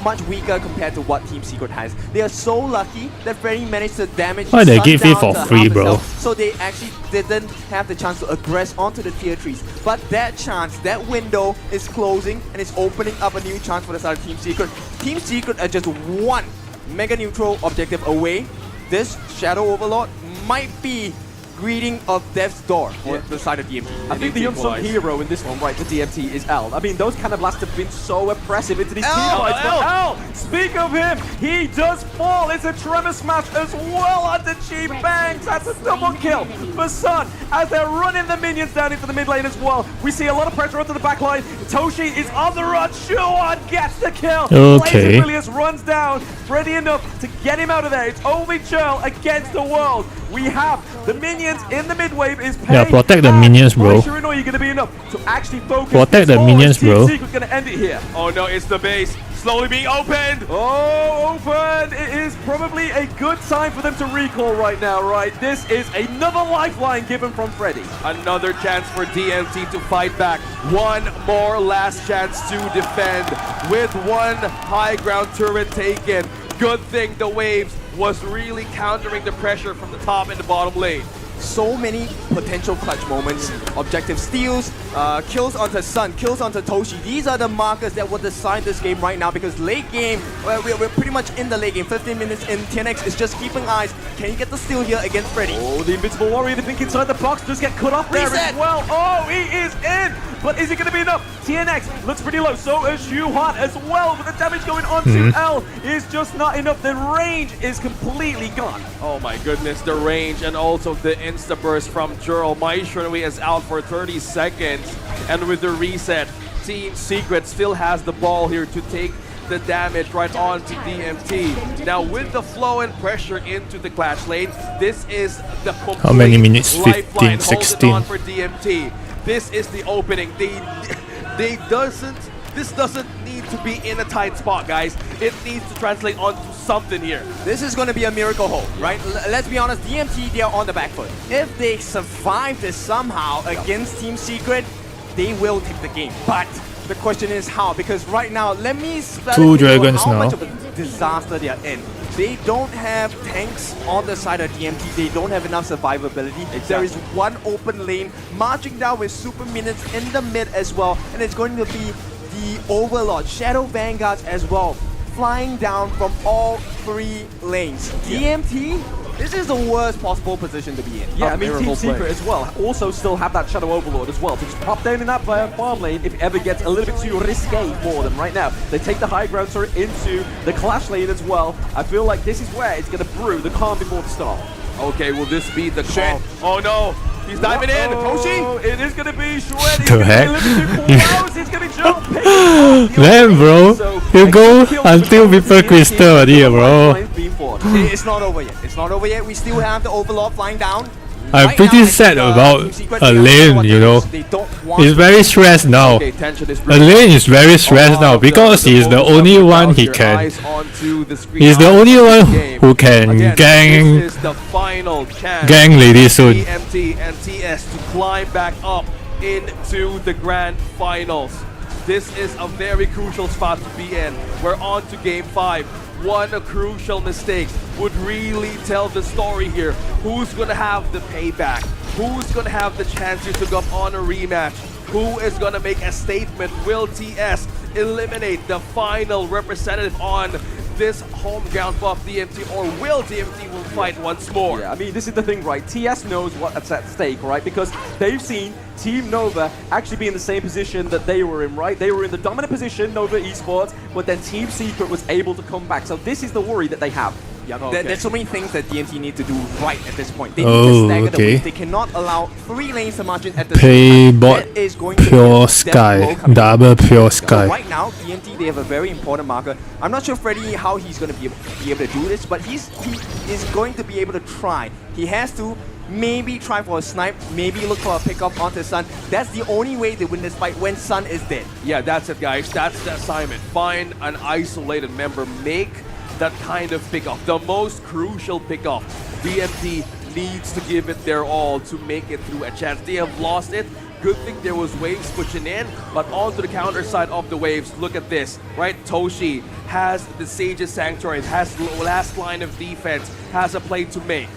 much weaker compared to what Team Secret has. They are so lucky that Freddy managed to damage Why they Sun give it down for to free, half bro? itself, so they actually didn't have the chance to aggress onto the tier 3s. But that chance, that window is closing and it's opening up a new chance for the side of Team Secret. Team Secret are just one mega neutral objective away. This Shadow Overlord might be greeting of death's door for the side of DMT. I think the unsung hero in this one, right, for DMT is L. I mean, those kind of blasts have been so oppressive into these team fights. But L, speak of him, he does fall. It's a Tremor Smash as well onto Chi Bangs. That's a double kill for Sun as they're running the minions down into the mid lane as well. We see a lot of pressure onto the back line. Toshi is on the run. Shuan gets the kill. Okay. Blazing Brilliance runs down. Ready enough to get him out of there. It's only Churl against the world. We have the minions in the mid wave is paying. Yeah, protect the minions, bro. Sure, you're gonna be enough to actually focus. Protect the minions, bro. Secret's gonna end it here. Oh no, it's the base. slowly being opened. Oh, open! It is probably a good time for them to recall right now, right? This is another lifeline given from Freddy. Another chance for DMT to fight back. One more last chance to defend with one high ground turret taken. Good thing the Waves was really countering the pressure from the top and the bottom lane. So many potential clutch moments, objective steals, kills onto Sun, kills onto Toshi. These are the markers that will decide this game right now, because late game, we're pretty much in the late game. 15 minutes in, TNX is just keeping eyes. Can he get the steal here against Freddy? Oh, the Invincible Warrior, they think inside the box, does get cut off there as well. Oh, he is in! But is it going to be enough? TNX looks pretty low, so is Xuan as well, but the damage going on to L is just not enough. The range is completely gone. Oh my goodness, the range and also the insta-burst from Jurl. Maishunui is out for 30 seconds, and with the reset, Team Secret still has the ball here to take the damage right on to DMT. Now with the flow and pressure into the clash lane, this is the complete How many minutes? 15, lifeline 16. on for DMT. This is the opening. This doesn't need to be in a tight spot, guys. It needs to translate onto something here. This is going to be a miracle hold, right? Let's be honest, DMT, they are on the back foot. If they survive this somehow against Team Secret, they will take the game. But the question is how, because right now, let me spell Two it out dragons how now. much of a disaster they are in. They don't have tanks on the side of DMT. They don't have enough survivability. Exactly. There is one open lane marching down with super minions in the mid as well, and it's going to be the Overlord, Shadow Vanguards as well, flying down from all three lanes. DMT, this is the worst possible position to be in. Yeah, I mean, Team miracle Secret play. as well also still have that Shadow Overlord as well to just pop down in that farm lane if it ever gets a little bit too risque for them right now. They take the high ground turret into the clash lane as well. I feel like this is where it's going to brew the calm before the storm. Okay, will this be the call? Oh no, he's diving in. Oh, Toshi? it is going to be Shred. He's The going heck? to be limited to 4 hours. He's going to be Joe picking up the Damn, bro. So, You go kills until the before DMT, Crystal already, bro. lines being fought. It's not over yet. It's not over yet. We still have the Overlord flying down. I'm Right pretty now, I sad think, about Team Secret, a they don't know lane, what you to know. do. They don't want He's very stressed now. Okay, tension is A lane is very stressed now because he's the only one he can. He's the only one who can gang This is the final chance. gang Lady soon. DMT and TS to climb back up into the grand finals. This is a very crucial spot to be in. We're on to game 5. One crucial mistake would really tell the story here. Who's gonna have the payback? Who's gonna have the chance to go up on a rematch? Who is gonna make a statement? Will TS eliminate the final representative on this home ground buff DMT, or will DMT will fight once more? Yeah, I mean, this is the thing, right? TS knows what's at stake, right? Because they've seen Team Nova actually be in the same position that they were in, right? They were in the dominant position, Nova Esports, but then Team Secret was able to come back. So this is the worry that they have. Yeah, Okay. there's so many things that DMT need to do right at this point. They Oh, need to stagger the okay. waves. They cannot allow 3 lanes to march in at the Play same time. bot That is going to be Pure a death Sky, blow coming double Pure So Sky. right now, DMT, they have a very important marker. I'm not sure Freddy how he's going to be able to do this, but he is going to be able to try. He has to maybe try for a snipe, maybe look for a pickup onto Sun. That's the only way they win this fight when Sun is dead. Yeah, that's it, guys. That's the assignment. Find an isolated member. Make that kind of pickoff. The most crucial pickoff. DMT needs to give it their all to make it through a chance. They have lost it. Good thing there was waves pushing in, but onto the counter side of the waves, look at this, right? Toshi has the Sage's Sanctuary, has the last line of defense, has a play to make.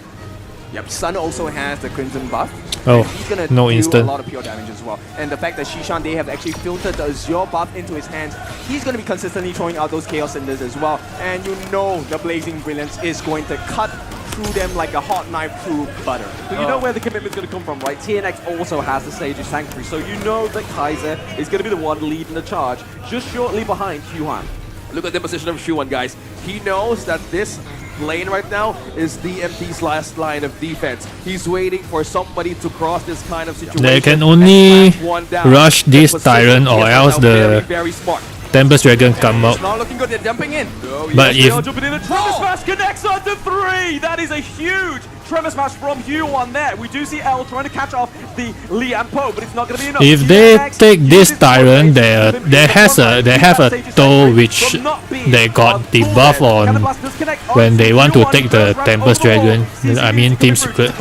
Yep, Sun also has the Crimson buff. Oh, and he's gonna no do instant. a lot of pure damage as well. And the fact that Shishan, they have actually filtered the Azure buff into his hands, he's gonna be consistently throwing out those Chaos Cinders as well. And you know the Blazing Brilliance is going to cut through them like a hot knife through butter. But you know where the commitment's going to come from, right? TNX also has the Sage's Sanctuary, so you know that Kaiser is going to be the one leading the charge, just shortly behind Xuan. Look at the position of Xuan, guys. He knows that this lane right now is DMT's last line of defense. He's waiting for somebody to cross this kind of situation. They can and only smash one down. rush this The position Tyrant, or is right else now the very smart. Tempest Dragon come out. It's not looking good, they're dumping in. But They are if jumping in, and Travis Smash connects onto 3! That is a huge Tremor Smash from Huan there. We do see L trying to catch off the Lian Po, but it's not going to be enough. If they take this Tyrant, they have a toe which they got debuff on when they want to take the Tempest Dragon. I mean Team Secret.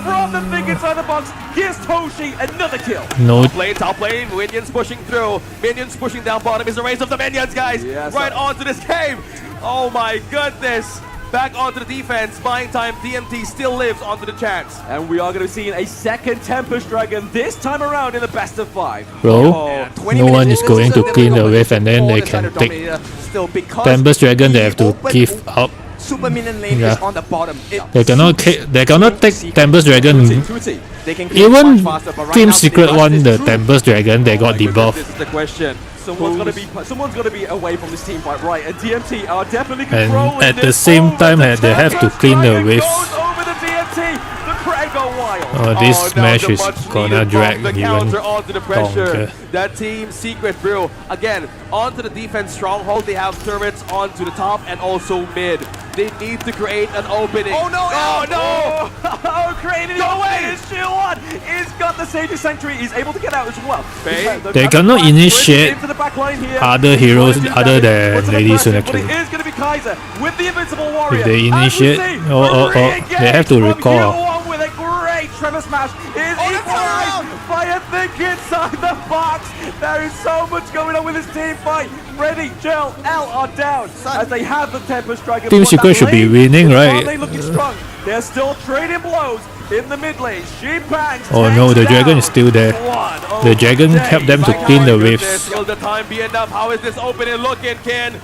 From the thing inside the box, here's Toshi, another kill. No. Top lane, minions pushing through. Minions pushing down bottom is the race of the minions, guys. Yes, right onto this game. Oh my goodness. Back onto the defense. Buying time. DMT still lives onto the chance. And we are going to be seeing a second Tempest Dragon this time around in the best of 5. Bro, no one is going to clean the wave and then they can take Tempest Dragon. They have to give up. Super minion lane is on the bottom. They cannot take Tempest Dragon. Even Team Secret won the Tempest Dragon. They got debuff. This is the question. Someone's got to be away from this team fight, right? And DMT are definitely And controlling at the this. same time, they have to clean the waves. Over the DMT. The crowd go wild. Oh, this match is gonna drag the even counter onto the pressure. longer. That Team Secret brew again onto the defense stronghold. They have turrets onto the top and also mid. They need to create an opening. Oh no! Oh no! Oh, creating Go away! Shield He's got the Sage's Sanctuary. He's able to get out as well. They cannot initiate other heroes other than Lady Sun But it actually. is going to be Kaiser with the Invincible Warrior. If they And we initiate, see they have to re-engage from recall. Huan with a great Tremor Smash. Is equalized by a think inside the box. There is so much going on with this team fight. Freddy, Jill, L are down as they have the Tempest Dragon. Team But Secret that should be lane winning, is right? finally looking strong. They're still trading blows in the mid lane. She bangs. Oh no, the takes dragon down is still there. one. Oh, The dragon day. helped them to My clean the goodness, waves. Will the time be enough? How is this opening looking, Ken?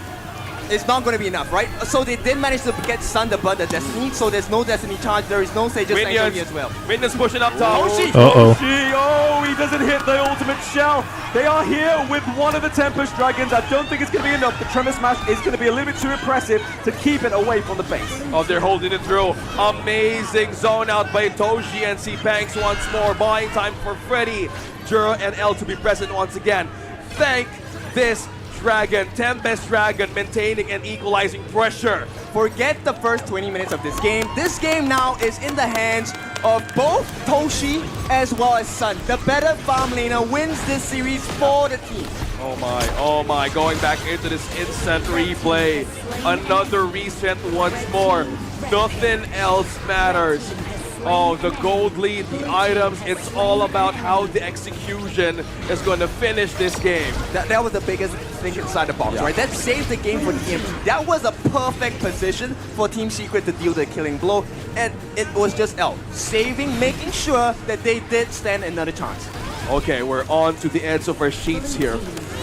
It's not going to be enough, right? So they did manage to get Thunder but the Destiny, so there's no Destiny charge, there is no Sage's Sanctuary as well. Minions pushing up top. Uh-oh. Oh, he doesn't hit the ultimate shell. They are here with one of the Tempest Dragons. I don't think it's going to be enough. The Tremor Smash is going to be a little bit too impressive to keep it away from the base. Oh, they're holding it through. Amazing zone out by Toshi and C-Banks once more. Buying time for Freddy, Jura, and L to be present once again. Thank this Dragon, Tempest Dragon, maintaining and equalizing pressure. Forget the first 20 minutes of this game. This game now is in the hands of both Toshi as well as Sun. The better farm laner wins this series for the team. Oh my, going back into this instant replay. Another reset once more. Nothing else matters. Oh, the gold lead, the items, it's all about how the execution is going to finish this game. That was the biggest thing inside the box, right? That saved the game for DMT. That was a perfect position for Team Secret to deal the killing blow. And it was just L saving, making sure that they did stand another chance. Okay, we're on to the ends of our sheets here.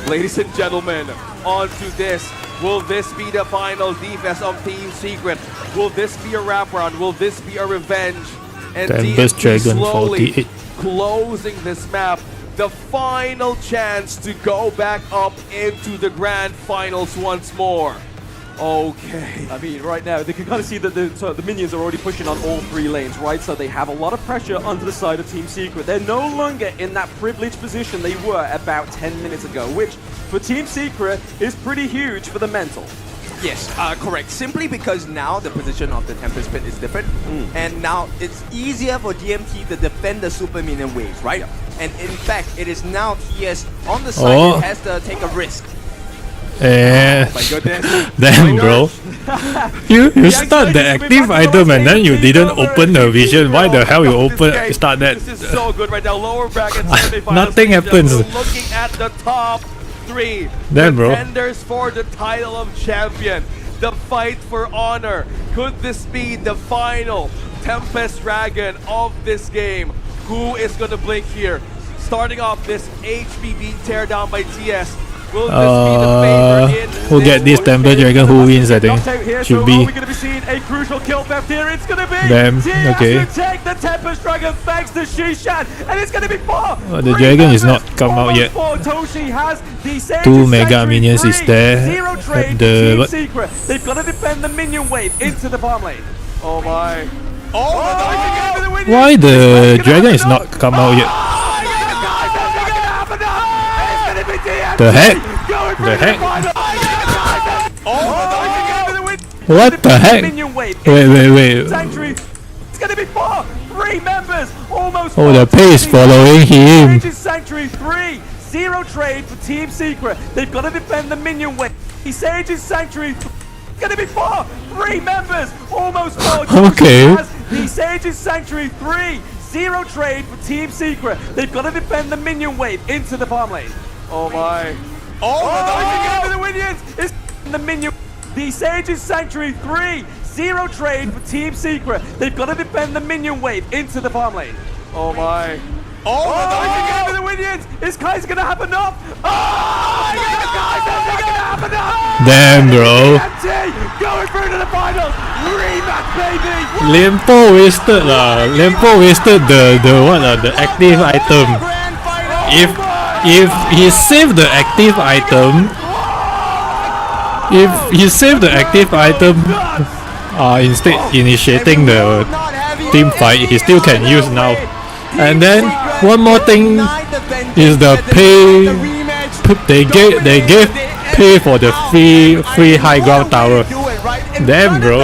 Ladies and gentlemen, on to this. Will this be the final defense of Team Secret? Will this be a wraparound? Will this be a revenge? And Tempest DMT Dragon slowly 48. closing this map. The final chance to go back up into the grand finals once more. Okay. I mean, right now, they can kind of see that the minions are already pushing on all 3 lanes, right? So they have a lot of pressure onto the side of Team Secret. They're no longer in that privileged position they were about 10 minutes ago, which for Team Secret is pretty huge for the mental. Yes, correct. Simply because now the position of the Tempest Pit is different, and now it's easier for DMT to defend the super minion waves, right? And in fact, it is now TS on the side that has to take a risk. My goodness. Damn, bro. You start the active item and then you didn't open the vision. Why the hell you start that? This is so good right now. Lower bracket semifinals. Nothing happens. We're looking at the top 3 Damn, bro. contenders for the title of champion. The fight for honor. Could this be the final Tempest Dragon of this game? Who is going to blink here? Starting off this HBB teardown by TS. Will this be the favorite in We'll get this Tempest Dragon. Who wins, I think. Should be. We're going to be seeing a crucial kill theft here. It's going to be Damn, TS okay. who take the Tempest Dragon thanks to Shishan. And it's going to be 4. The dragon is not come out yet. Toshi has the Sage's 2 mega Sanctuary minions is free. there. 0 trade And Team what? Secret. They've got to defend the minion wave into the farm lane. Oh my. Why the dragon is not come out yet? The heck? The heck? What the heck? Minion wave. Wait. Sanctuary. It's gonna be 4. 3 members. Almost. Oh, the pace following him. Sanctuary 3. 0 trade for Team Secret. They've got to defend the minion wave. He Sage's Sanctuary. It's gonna be 4. 3 members. Almost 4. Okay. He Sage's Sanctuary 3. 0 trade for Team Secret. They've got to defend the minion wave into the farm lane. Oh my. Oh, the minions! It's the minion. The Sage's Sanctuary 3. 0 trade for Team Secret. They've got to defend the minion wave into the farm lane. Oh my. Oh, the minions! Is Kai's gonna have enough? Oh, Kai's not gonna have enough! Damn, bro. Going through to the finals. Rematch, baby. Lempo wasted the active item. If he saved the active item, instead initiating the team fight, he still can use now. And then one more thing is the pay. They gave pay for the free high ground tower. Damn, bro.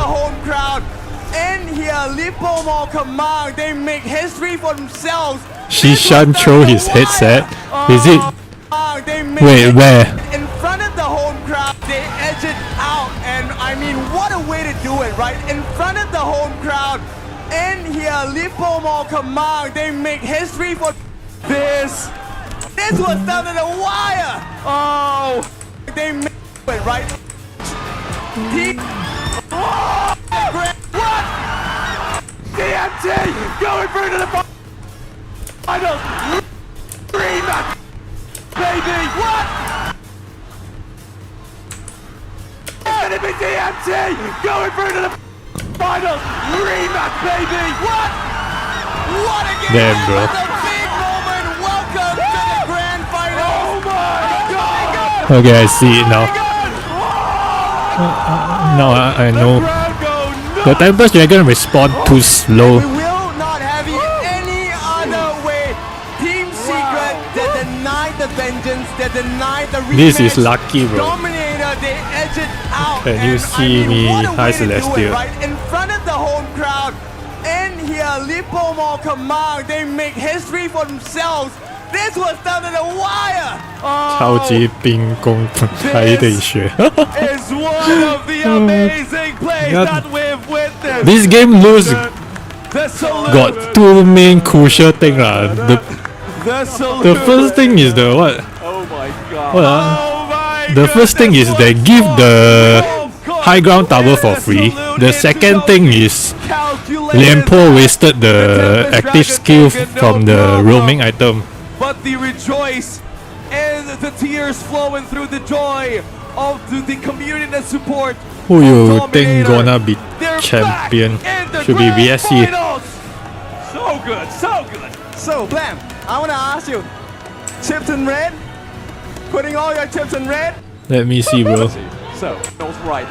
They make history for themselves. Shishan throw his headset. Is it? Wait, where? In front of the home crowd, they edge it out, and I mean, what a way to do it, right? In front of the home crowd, and here, Lipo Mall Kamang, they make history for this. This was down to the wire. Oh, they make it, right? What? DMT going through to the finals. Rematch, baby. What? It's gonna be DMT going through to the finals. Rematch, baby. What? What a game. Damn, bro. A big moment. Welcome to the grand final. Oh my God. Okay, I see it now. Now I know. The Tempest Dragon respond too slow. We will not have it any other way. Team Secret, they denied the vengeance, they denied the rematch. This is lucky, bro. Dominator, they edge it out. Can you And, see me, what a High way to do it, Celestial? right? In front of the home crowd. And here, Lipo Mall Kamang, they make history for themselves. This was down to the wire. 超级兵工还得学。 Is one of the amazing plays that we've witnessed. This game lose The salute. got two main crucial thing lah. The salute. The first thing is the what? Oh my God. What Oh my The first thing is they give the high ground tower for free. The second thing is Lempo wasted the active skill from the roaming item. But the rejoice and the tears flowing through the joy of the community and support. Who you of think Dominator. gonna be They're champion? back in the Should be grand BSC. finals. So good, so good. So, Blam, I want to ask you, chips in red? Putting all your chips in red? Let me see, bro. So, Knowles right.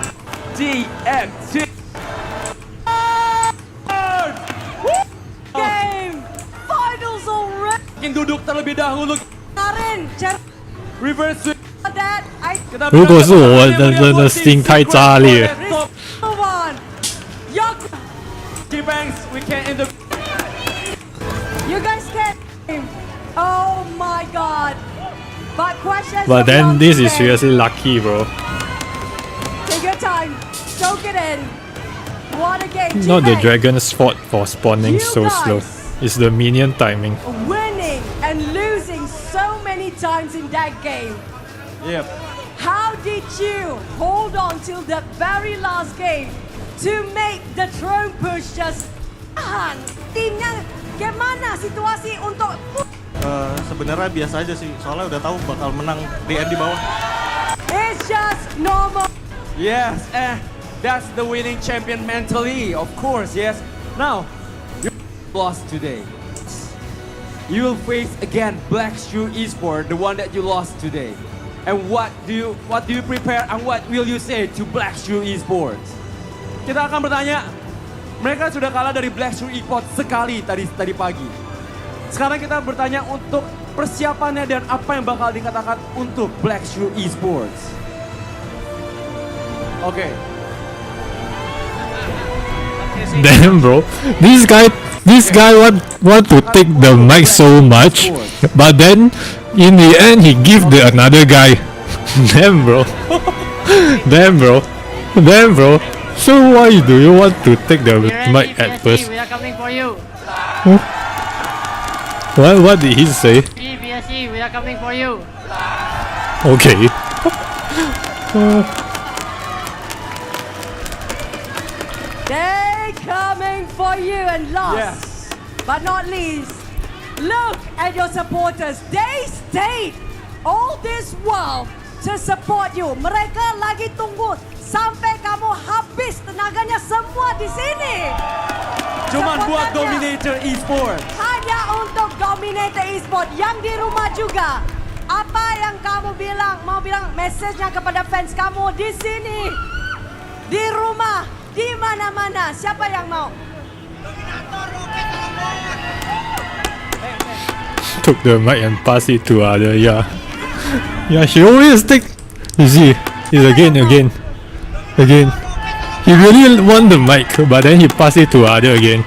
DMT. Game finals already. Duduk terlebih dahulu. Kemarin, Reverse switch. that I 如果是我，真的心太炸裂。 one. Young, Banks, we can end the. you guys can. Oh my God. But questions. But from then Young this is today. seriously lucky, bro. Take your time. Soak it in. What a game. Not the G-Bank dragon's fault for spawning You so slow. guys. It's the minion timing. winning and losing so many times in that game. Yep. How did you hold on till the very last game to make the throne push just tahan? Timnya gimana situasi untuk Sebenarnya biasa aja sih, soalnya udah tahu bakal menang di end di bawah. It's just normal. Yes, that's the winning champion mentally, of course, yes. Now, you lost today. You will face again Black Shoe Esport, the one that you lost today. And what do you prepare and what will you say to Black Shoe Esports? Kita akan bertanya, mereka sudah kalah dari Black Shoe Esports sekali tadi pagi. Sekarang kita bertanya untuk persiapannya dan apa yang bakal dikatakan untuk Black Shoe Esports. Oke. Damn, bro. This guy want to take the mic so much, but then in the end he give the another guy. Damn, bro. Damn, bro. Damn, bro. So why do you want to take the mic at first? We are coming for you. What did he say? BSC, we are coming for you. Okay. They coming for you, and last Yes. but not least, look at your supporters. They stayed all this while to support you. Mereka lagi tunggu sampai kamu habis tenaganya semua di sini. Cuman buat Sebutannya Dominator Esports. hanya untuk Dominator Esports yang di rumah juga. Apa yang kamu mau bilang message-nya kepada fans kamu di sini, di rumah, di mana-mana? Siapa yang mau? Took the mic and pass it to other. Yeah. Yeah, she always take. You see, it's again. He really want the mic, but then he pass it to other again.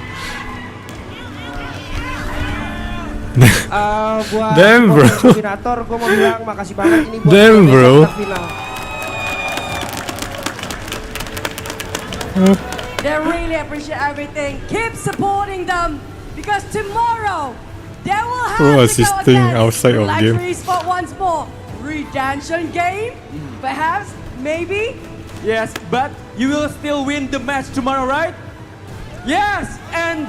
Damn, bro. Dominator, gue mau bilang makasih banget ini buat Damn, bro. final. They really appreciate everything. Keep supporting them because tomorrow they will have Bro, to go assisting against outside of game. Luxury Sport once more. Redemption game, perhaps, maybe. Yes, but you will still win the match tomorrow, right? Yes, and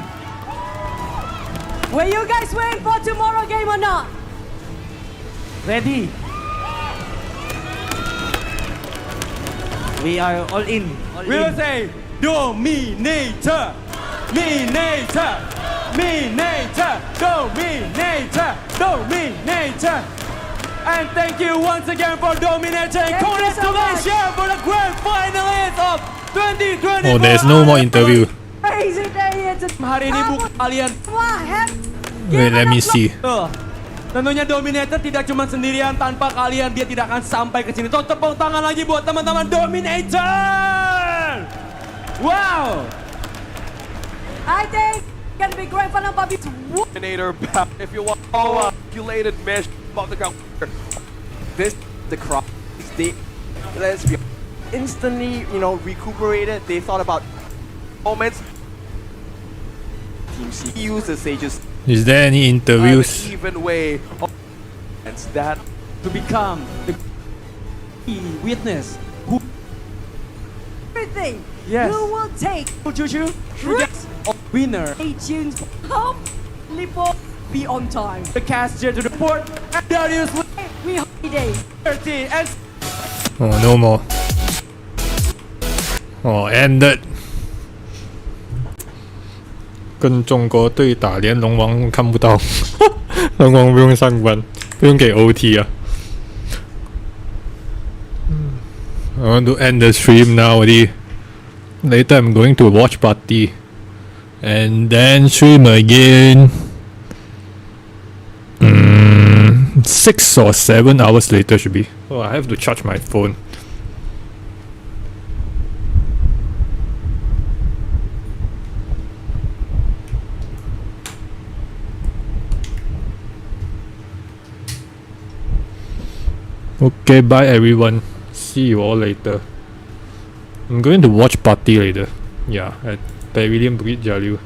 Will you guys win for tomorrow game or not? Ready? We are all in. All we will in. say Dominator, Dominator, Dominator, Dominator, Dominator. And thank you once again for Dominator and Thank you so congratulations for the grand finalist of 2024. Oh, there's no more interview. Crazy day here Hari ini bukan kalian. Wah, Wait, let me see. Tentunya Dominator tidak cuma sendirian, tanpa kalian dia tidak akan sampai ke sini. Tepuk tangan lagi buat teman-teman Dominator. Wow. I think can be grand final, but Dominator, if you want calculated mesh about the ground. This the crowd. They let's be instantly, recuperated. They thought about moments. Team C uses Sage's Is there any interviews? even way of that To become the witness who everything. Yes. Who will take Choo-choo gets a winner. tunes? Home, Lipo, be on time. The caster to the port and Darius with We holiday. 30 and Oh, no more. Oh, ended. 跟中国队打连龙王看不到，龙王不用上班，不用给 OT 啊。I want to end the stream now already. Later I'm going to watch party. And then stream again. 6 or 7 hours later should be. Oh, I have to charge my phone. Okay, bye everyone. See you all later. I'm going to watch party later. Yeah, at Pavilion Bukit Jalil.